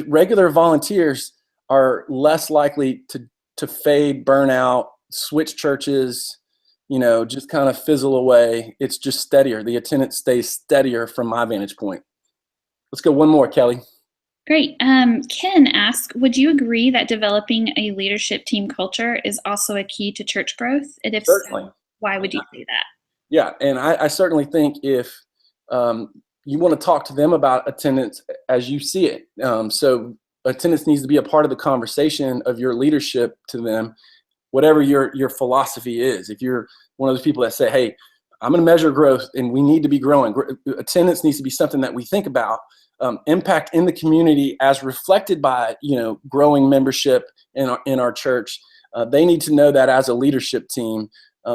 regular volunteers are less likely to fade, burn out, switch churches, just kind of fizzle away. It's just steadier. The attendance stays steadier from my vantage point. Let's go one more, Kelly.
Great. Ken asks, would you agree that developing a leadership team culture is also a key to church growth? And if
Certainly.
so, why would you say that?
Yeah, and I certainly think if you want to talk to them about attendance as you see it, so attendance needs to be a part of the conversation of your leadership to them, whatever your philosophy is. If you're one of those people that say, hey, I'm going to measure growth and we need to be growing, attendance needs to be something that we think about. Impact in the community as reflected by growing membership in our church. They need to know that as a leadership team,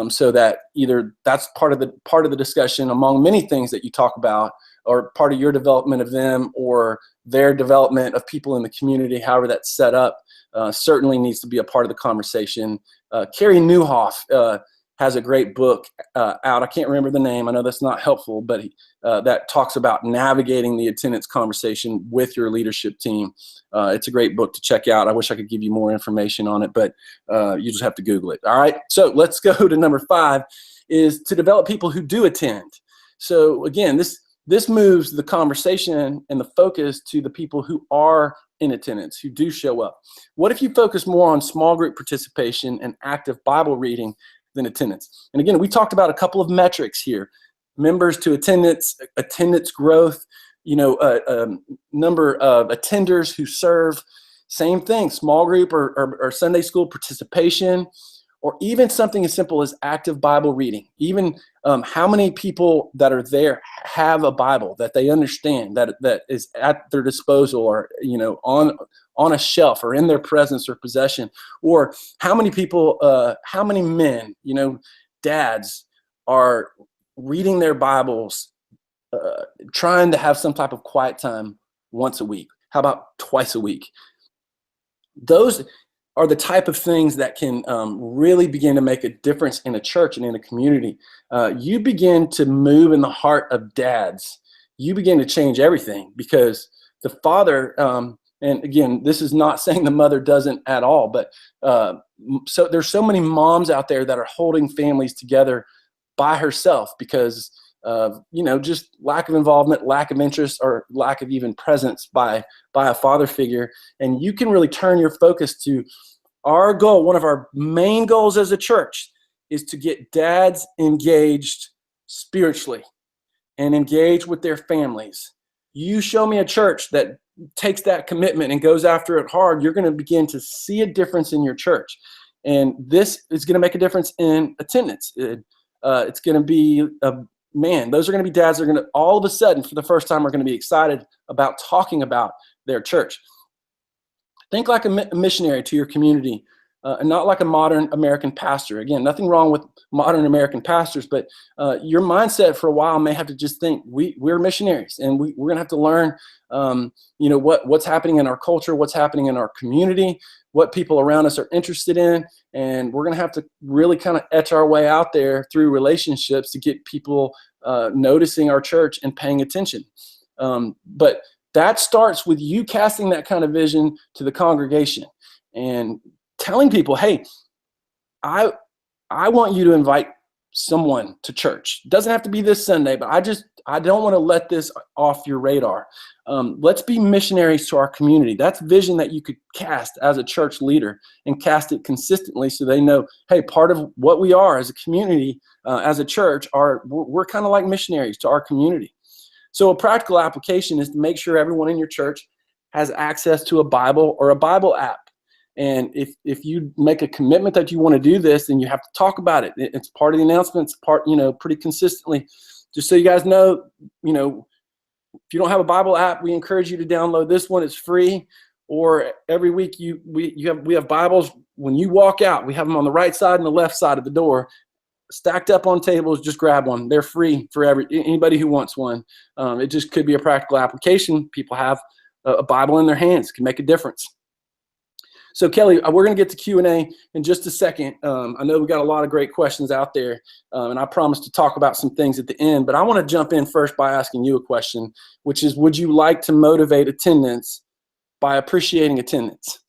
so that either that's part of the discussion among many things that you talk about, or part of your development of them, or their development of people in the community, however that's set up, certainly needs to be a part of the conversation. Carrie Nieuwhof has a great book out. I can't remember the name. I know that's not helpful, but that talks about navigating the attendance conversation with your leadership team. It's a great book to check out. I wish I could give you more information on it, but you just have to Google it. All right. So let's go to number 5, is to develop people who do attend. So again, this moves the conversation and the focus to the people who are in attendance, who do show up. What if you focus more on small group participation and active Bible reading than attendance? And again, we talked about a couple of metrics here: members to attendance growth, number of attenders who serve. Same thing, small group or Sunday school participation, or even something as simple as active Bible reading. Even how many people that are there have a Bible that they understand, that is at their disposal, or on a shelf, or in their presence or possession. Or how many people, how many men, dads, are reading their Bibles, trying to have some type of quiet time once a week. How about twice a week? Those are the type of things that can really begin to make a difference in a church and in a community. You begin to move in the heart of dads. You begin to change everything, because the father, and again, this is not saying the mother doesn't at all, but so there's so many moms out there that are holding families together by herself because of just lack of involvement, lack of interest, or lack of even presence by a father figure. And you can really turn your focus to our goal. One of our main goals as a church is to get dads engaged spiritually and engaged with their families. You show me a church that takes that commitment and goes after it hard, you're going to begin to see a difference in your church. And this is going to make a difference in attendance. It's going to be those are going to be dads that are going to, all of a sudden, for the first time, are going to be excited about talking about their church. Think like a missionary to your community, and not like a modern American pastor. Again, nothing wrong with modern American pastors, but your mindset for a while may have to just think we're missionaries, and we're going to have to learn, what's happening in our culture, what's happening in our community, what people around us are interested in, and we're going to have to really kind of etch our way out there through relationships to get people noticing our church and paying attention. But that starts with you casting that kind of vision to the congregation and telling people, hey, I want you to invite someone to church. It doesn't have to be this Sunday, but I don't want to let this off your radar. Let's be missionaries to our community. That's vision that you could cast as a church leader, and cast it consistently so they know, hey, part of what we are as a community, as a church, we're kind of like missionaries to our community. So a practical application is to make sure everyone in your church has access to a Bible or a Bible app. And if you make a commitment that you want to do this, then you have to talk about it. It's part of the announcements, pretty consistently. Just so you guys know, if you don't have a Bible app, we encourage you to download this one. It's free. Or every week we have Bibles. When you walk out, we have them on the right side and the left side of the door, stacked up on tables. Just grab one. They're free for anybody who wants one. It just could be a practical application. People have a Bible in their hands. It can make a difference. So Kelly, we're going to get to Q&A in just a second. I know we've got a lot of great questions out there, and I promised to talk about some things at the end, but I want to jump in first by asking you a question, which is, would you like to motivate attendance by appreciating attendance?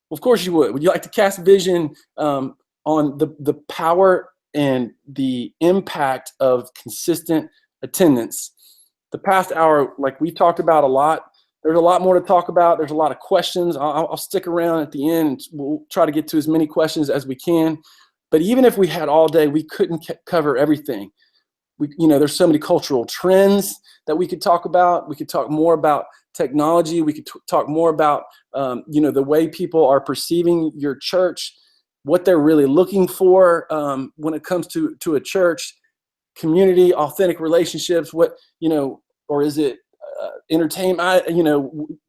Well, of course you would. Would you like to cast vision on the power and the impact of consistent attendance? The past hour, like we talked about a lot, there's a lot more to talk about. There's a lot of questions. I'll stick around at the end. We'll try to get to as many questions as we can. But even if we had all day, we couldn't cover everything. there's so many cultural trends that we could talk about. We could talk more about technology. We could talk more about, the way people are perceiving your church, what they're really looking for when it comes to a church, community, authentic relationships, or is it entertainment,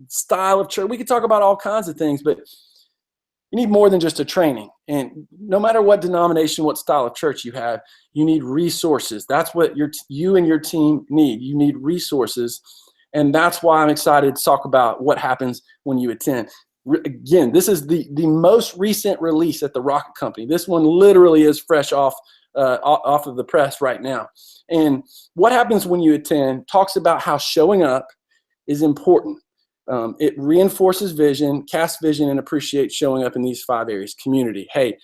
style of church. We could talk about all kinds of things, but you need more than just a training. And no matter what denomination, what style of church you have, you need resources. That's what you and your team need. You need resources. And that's why I'm excited to talk about what happens when you attend. Again, this is the most recent release at the Rocket Company. This one literally is fresh off of the press right now. And what happens when you attend talks about how showing up is important. It reinforces vision, casts vision, and appreciates showing up in these 5 areas. Community. Hey,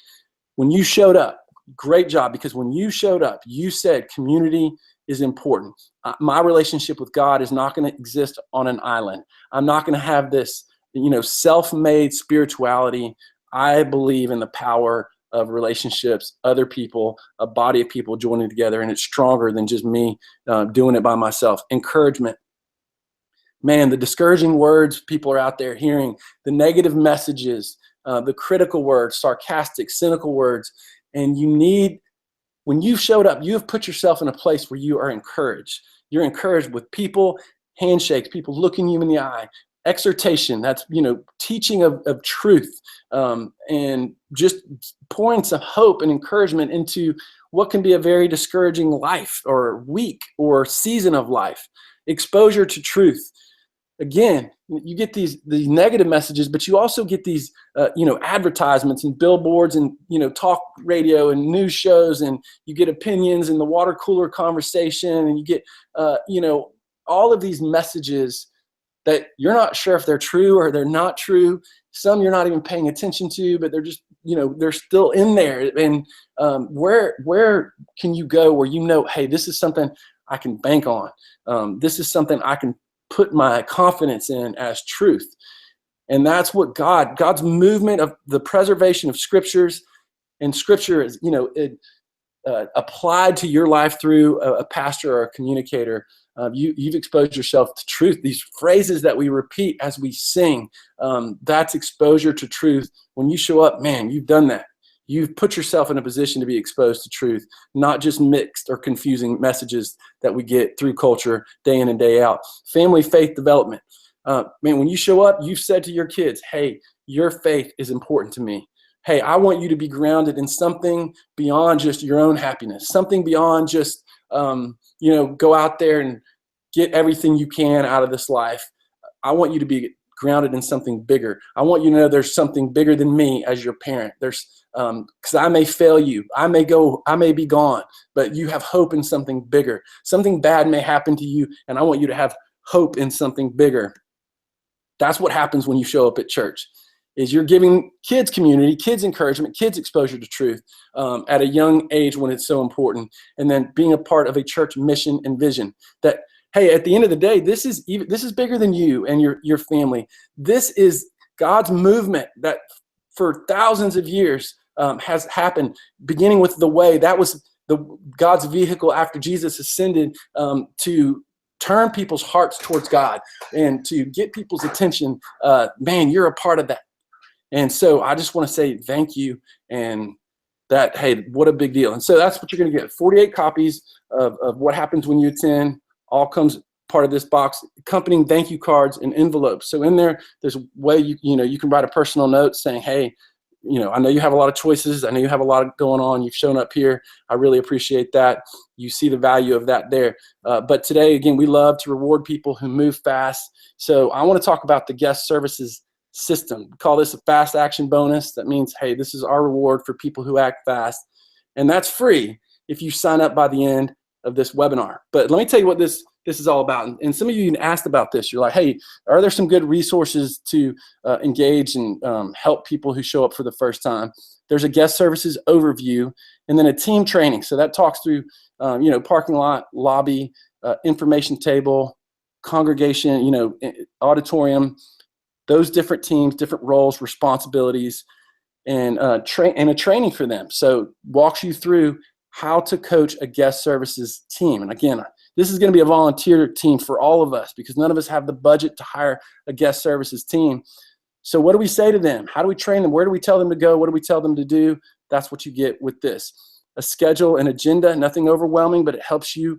when you showed up, great job, because when you showed up, you said community is important. My relationship with God is not going to exist on an island. I'm not going to have this, self-made spirituality. I believe in the power of relationships, other people, a body of people joining together, and it's stronger than just me doing it by myself. Encouragement. Man, the discouraging words people are out there hearing, the negative messages, the critical words, sarcastic, cynical words, and when you've showed up, you have put yourself in a place where you are encouraged. You're encouraged with people, handshakes, people looking you in the eye, exhortation, that's, teaching of truth, and just pouring some hope and encouragement into what can be a very discouraging life or week or season of life. Exposure to truth. Again, you get these negative messages, but you also get these, advertisements and billboards and, talk radio and news shows, and you get opinions and the water cooler conversation, and you get, all of these messages that you're not sure if they're true or they're not true. Some you're not even paying attention to, but they're just, they're still in there. And where can you go where hey, this is something I can bank on. This is something I can put my confidence in as truth. And that's what God's movement of the preservation of scriptures, and scripture is, applied to your life through a pastor or a communicator. You've exposed yourself to truth. These phrases that we repeat as we sing, that's exposure to truth. When you show up, man, you've done that. You've put yourself in a position to be exposed to truth, not just mixed or confusing messages that we get through culture day in and day out. Family faith development. When you show up, you've said to your kids, hey, your faith is important to me. Hey, I want you to be grounded in something beyond just your own happiness, something beyond just, go out there and get everything you can out of this life. I want you to be grounded in something bigger. I want you to know there's something bigger than me as your parent. Because I may fail you. I may be gone, but you have hope in something bigger. Something bad may happen to you, and I want you to have hope in something bigger. That's what happens when you show up at church, is you're giving kids community, kids encouragement, kids exposure to truth at a young age when it's so important. And then being a part of a church mission and vision that, hey, at the end of the day, this is bigger than you and your family. This is God's movement that for thousands of years has happened, beginning with the way. That was God's vehicle after Jesus ascended to turn people's hearts towards God and to get people's attention. Man, you're a part of that. And so I just want to say thank you, and that, hey, what a big deal. And so that's what you're going to get. 48 copies of what happens when you attend. All comes part of this box, accompanying thank you cards and envelopes. So in there's a way you can write a personal note saying, hey, I know you have a lot of choices. I know you have a lot going on. You've shown up here. I really appreciate that. You see the value of that there. But today, again, we love to reward people who move fast. So I want to talk about the guest services system. We call this a fast action bonus. That means, hey, this is our reward for people who act fast. And that's free if you sign up by the end of this webinar. But let me tell you what this is all about. And some of you asked about this. You're like, hey, are there some good resources to engage and help people who show up for the first time? There's a guest services overview, and then a team training. So that talks through, parking lot, lobby, information table, congregation, auditorium, those different teams, different roles, responsibilities, and a training for them. So walks you through how to coach a guest services team. And again, this is going to be a volunteer team for all of us because none of us have the budget to hire a guest services team. So what do we say to them? How do we train them? Where do we tell them to go? What do we tell them to do? That's what you get with this. A schedule, an agenda, nothing overwhelming, but it helps you,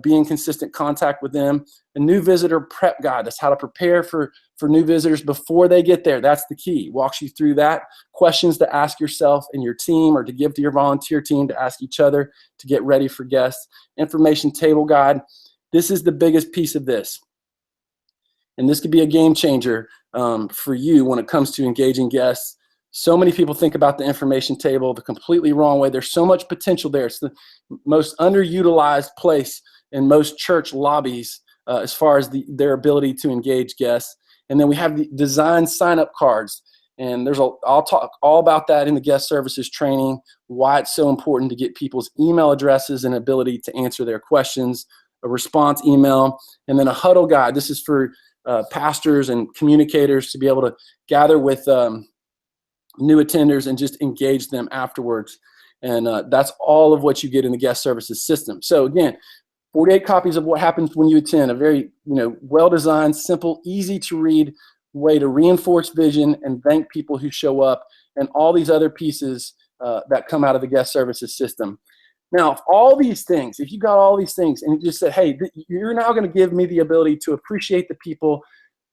be in consistent contact with them. A new visitor prep guide. That's how to prepare for new visitors before they get there. That's the key. Walks you through that. Questions to ask yourself and your team, or to give to your volunteer team to ask each other to get ready for guests. Information table guide. This is the biggest piece of this. And this could be a game changer for you when it comes to engaging guests. So many people think about the information table the completely wrong way. There's so much potential there. It's the most underutilized place in most church lobbies as far as their ability to engage guests. And then we have the design sign-up cards. And I'll talk all about that in the guest services training, why it's so important to get people's email addresses and ability to answer their questions, a response email, and then a huddle guide. This is for pastors and communicators to be able to gather with new attenders and just engage them afterwards. And that's all of what you get in the guest services system. So again, 48 copies of what happens when you attend, a very well-designed, simple, easy to read way to reinforce vision and thank people who show up, and all these other pieces that come out of the guest services system. Now, if you got all these things and you just said, hey, you're now going to give me the ability to appreciate the people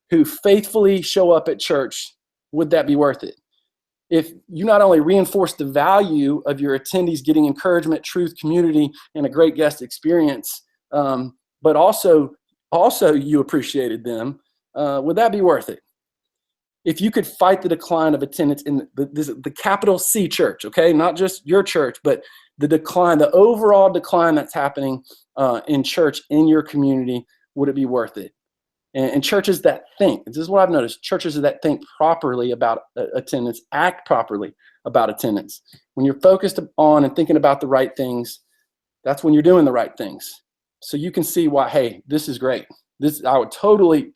who faithfully show up at church, would that be worth it? If you not only reinforce the value of your attendees getting encouragement, truth, community, and a great guest experience, but also you appreciated them, would that be worth it? If you could fight the decline of attendance in the capital C church, okay, not just your church, but the overall decline that's happening in church in your community, would it be worth it? And churches that think, this is what I've noticed, churches that think properly about attendance, act properly about attendance. When you're focused on and thinking about the right things, that's when you're doing the right things. So you can see why, hey, this is great. I would totally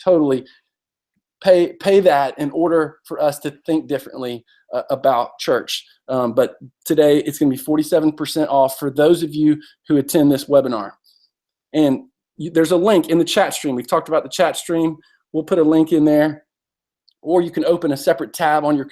pay that in order for us to think differently about church. But today it's going to be 47% off for those of you who attend this webinar. And there's a link in the chat stream. We've talked about the chat stream. We'll put a link in there. Or you can open a separate tab on your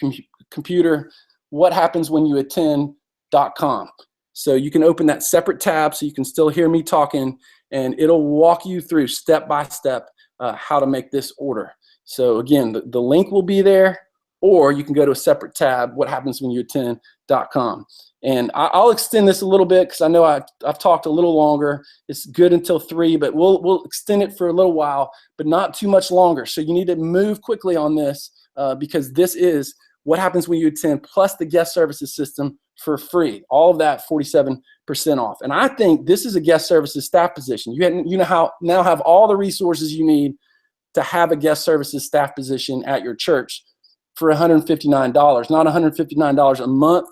computer, whathappenswhenyouattend.com. So you can open that separate tab so you can still hear me talking, and it'll walk you through step by step how to make this order. So again, the link will be there, or you can go to a separate tab, whathappenswhenyouattend.com. And I'll extend this a little bit because I know I've talked a little longer. It's good until 3, but we'll extend it for a little while, but not too much longer. So you need to move quickly on this because this is what happens when you attend, plus the guest services system for free. All of that 47% off. And I think this is a guest services staff position. You now have all the resources you need to have a guest services staff position at your church for $159, not $159 a month,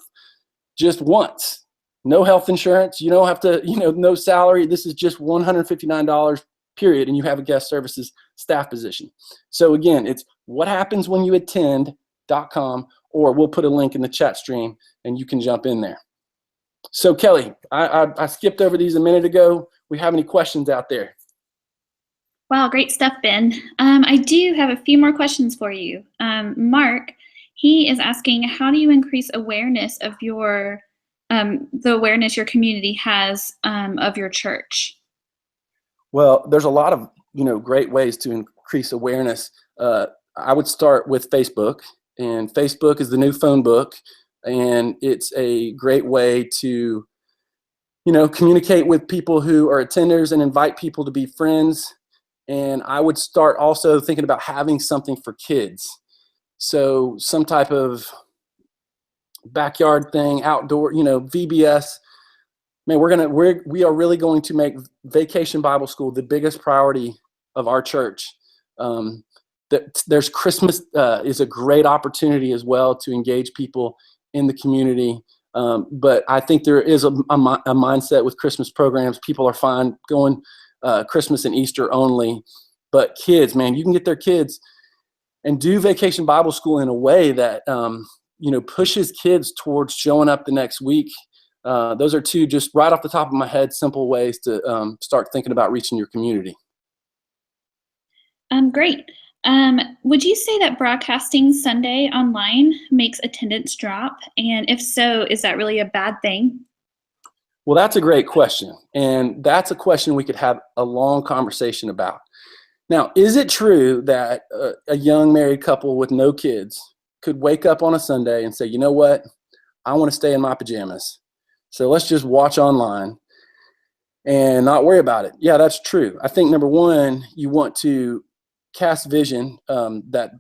just once. No health insurance. You don't have to, no salary. This is just $159 period, and you have a guest services staff position. So again, it's whathappenswhenyouattend.com, or we'll put a link in the chat stream and you can jump in there. So Kelly, I skipped over these a minute ago. We have any questions out there?
Wow, great stuff, Ben. I do have a few more questions for you. Mark, he is asking, how do you increase awareness of the awareness your community has of your church?
Well, there's a lot of great ways to increase awareness. I would start with Facebook, and Facebook is the new phone book, and it's a great way to communicate with people who are attenders and invite people to be friends. And I would start also thinking about having something for kids. So some type of backyard thing, outdoor, VBS. Man, we are really going to make Vacation Bible School the biggest priority of our church. There's Christmas is a great opportunity as well to engage people in the community. But I think there is a mindset with Christmas programs. People are fine going Christmas and Easter only. But kids, man, you can get their kids and do Vacation Bible School in a way that pushes kids towards showing up the next week Those are two just right off the top of my head, simple ways to start thinking about reaching your community.
Great. Would you say that broadcasting Sunday online makes attendance drop? And if so, is that really a bad thing?
Well, that's a great question. And that's a question we could have a long conversation about. Now, is it true that a young married couple with no kids could wake up on a Sunday and say, you know what, I want to stay in my pajamas, so let's just watch online and not worry about it? Yeah, that's true. I think number one, you want to cast vision that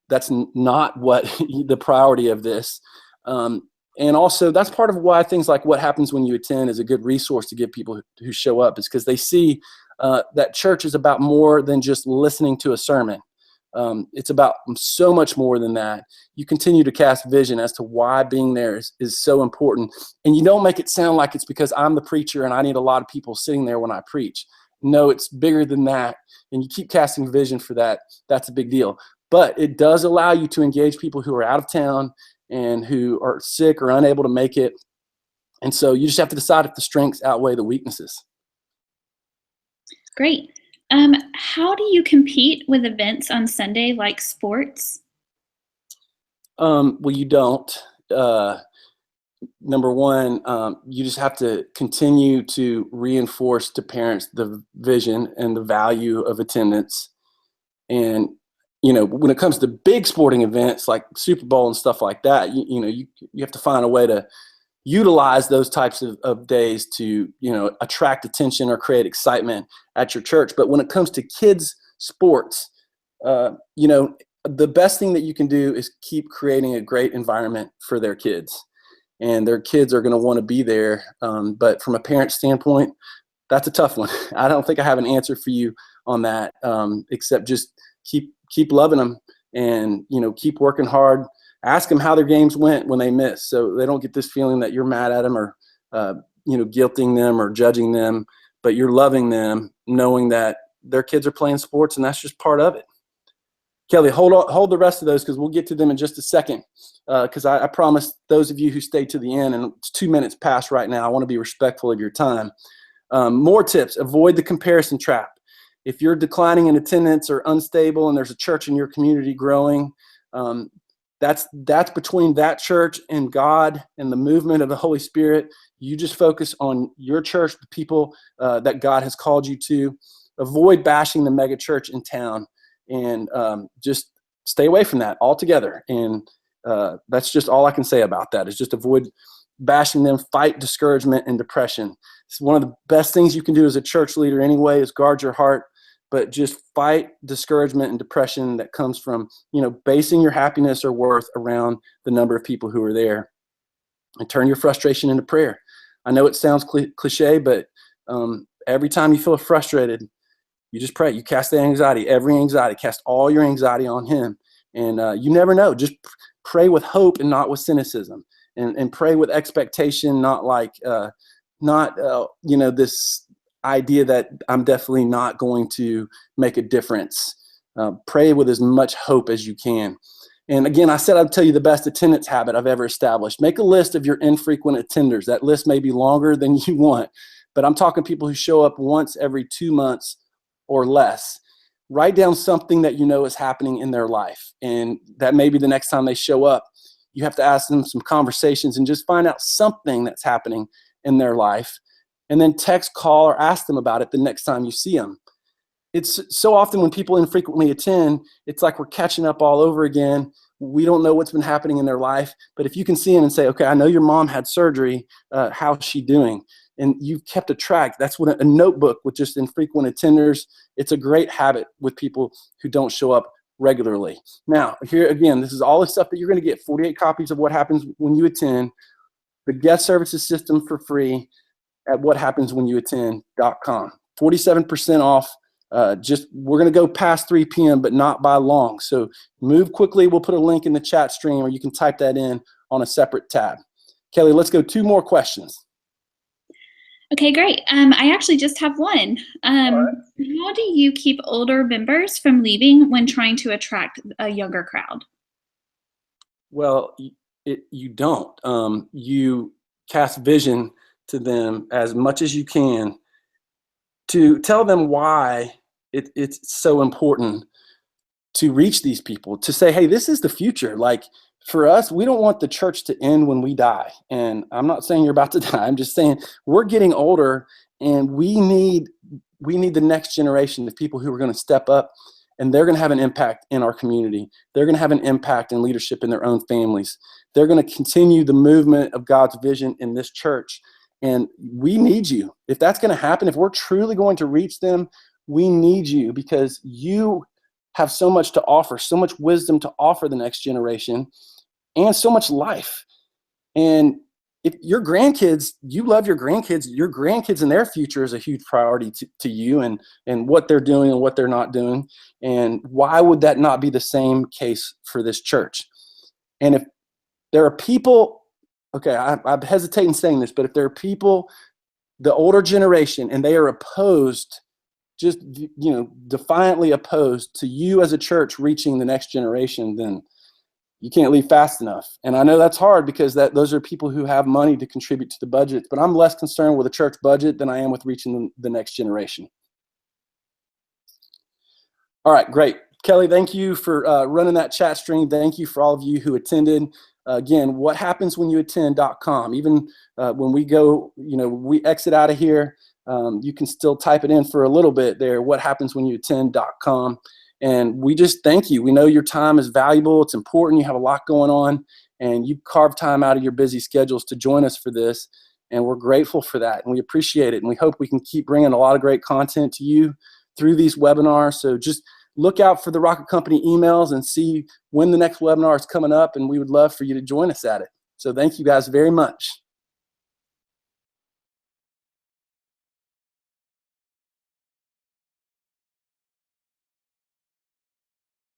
that's not what the priority of this. And also, that's part of why things like What Happens When You Attend is a good resource to give people who show up, is because they see that church is about more than just listening to a sermon. It's about so much more than that. You continue to cast vision as to why being there is so important. And you don't make it sound like it's because I'm the preacher and I need a lot of people sitting there when I preach. No, it's bigger than that. And you keep casting vision for that. That's a big deal. But it does allow you to engage people who are out of town and who are sick or unable to make it. And so you just have to decide if the strengths outweigh the weaknesses.
Great. How do you compete with events on Sunday like sports?
Well, you don't. Number one, you just have to continue to reinforce to parents the vision and the value of attendance. And when it comes to big sporting events like Super Bowl and stuff like that, you have to find a way to utilize those types of days to attract attention or create excitement at your church. But when it comes to kids sports, the best thing that you can do is keep creating a great environment for their kids, and their kids are going to want to be there. But from a parent standpoint, that's a tough one. I don't think I have an answer for you on that, except just keep loving them and keep working hard. Ask them how their games went when they miss, so they don't get this feeling that you're mad at them or guilting them or judging them, but you're loving them, knowing that their kids are playing sports and that's just part of it. Kelly, hold the rest of those because we'll get to them in just a second. Because I promised those of you who stayed to the end, and it's 2 minutes past right now, I want to be respectful of your time. More tips: avoid the comparison trap. If you're declining in attendance or unstable and there's a church in your community growing, that's between that church and God and the movement of the Holy Spirit. You just focus on your church, the people that God has called you to. Avoid bashing the mega church in town, and just stay away from that altogether. And that's just all I can say about that, is just avoid bashing them. Fight discouragement and depression. It's one of the best things you can do as a church leader anyway, is guard your heart. But just fight discouragement and depression that comes from, basing your happiness or worth around the number of people who are there. And turn your frustration into prayer. I know it sounds cliche, but every time you feel frustrated, you just pray. You cast the anxiety, cast all your anxiety on Him. And you never know. Just pray with hope and not with cynicism. And pray with expectation, not like, this idea that I'm definitely not going to make a difference. Pray with as much hope as you can. And again, I said I'd tell you the best attendance habit I've ever established. Make a list of your infrequent attenders. That list may be longer than you want, but I'm talking people who show up once every 2 months or less. Write down something that is happening in their life, and that maybe the next time they show up, you have to ask them some conversations and just find out something that's happening in their life. And then text, call, or ask them about it the next time you see them. It's so often when people infrequently attend, it's like we're catching up all over again. We don't know what's been happening in their life. But if you can see them and say, okay, I know your mom had surgery. How's she doing? And you've kept a track. That's what a notebook with just infrequent attenders. It's a great habit with people who don't show up regularly. Now, here again, this is all the stuff that you're going to get. 48 copies of What Happens When You Attend, the guest services system for free at whathappenswhenyouattend.com. 47% off. We're going to go past 3 p.m., but not by long. So move quickly. We'll put a link in the chat stream, or you can type that in on a separate tab. Kelly, let's go 2 more questions.
Okay, great. I actually just have one.
Right.
How do you keep older members from leaving when trying to attract a younger crowd?
Well, you don't. You cast vision to them as much as you can, to tell them why it's so important to reach these people, to say, hey, this is the future. Like, for us, we don't want the church to end when we die. And I'm not saying you're about to die. I'm just saying we're getting older, and we need the next generation of people who are going to step up, and they're going to have an impact in our community. They're going to have an impact in leadership in their own families. They're going to continue the movement of God's vision in this church. And we need you. If that's going to happen, if we're truly going to reach them, we need you, because you have so much to offer, so much wisdom to offer the next generation, and so much life. And if your grandkids, you love your grandkids and their future is a huge priority to you, and what they're doing and what they're not doing. And why would that not be the same case for this church? And if there are people, okay, I hesitate in saying this, but if there are people, the older generation, and they are opposed, just, defiantly opposed to you as a church reaching the next generation, then you can't leave fast enough. And I know that's hard, because those are people who have money to contribute to the budget, but I'm less concerned with a church budget than I am with reaching the next generation. All right, great. Kelly, thank you for running that chat stream. Thank you for all of you who attended. Again, whathappenswhenyouattend.com. Even when we go, we exit out of here, you can still type it in for a little bit there, whathappenswhenyouattend.com. And we just thank you. We know your time is valuable. It's important. You have a lot going on, and you carved time out of your busy schedules to join us for this. And we're grateful for that, and we appreciate it. And we hope we can keep bringing a lot of great content to you through these webinars. So just look out for the Rocket Company emails and see when the next webinar is coming up, and we would love for you to join us at it. So thank you guys very much.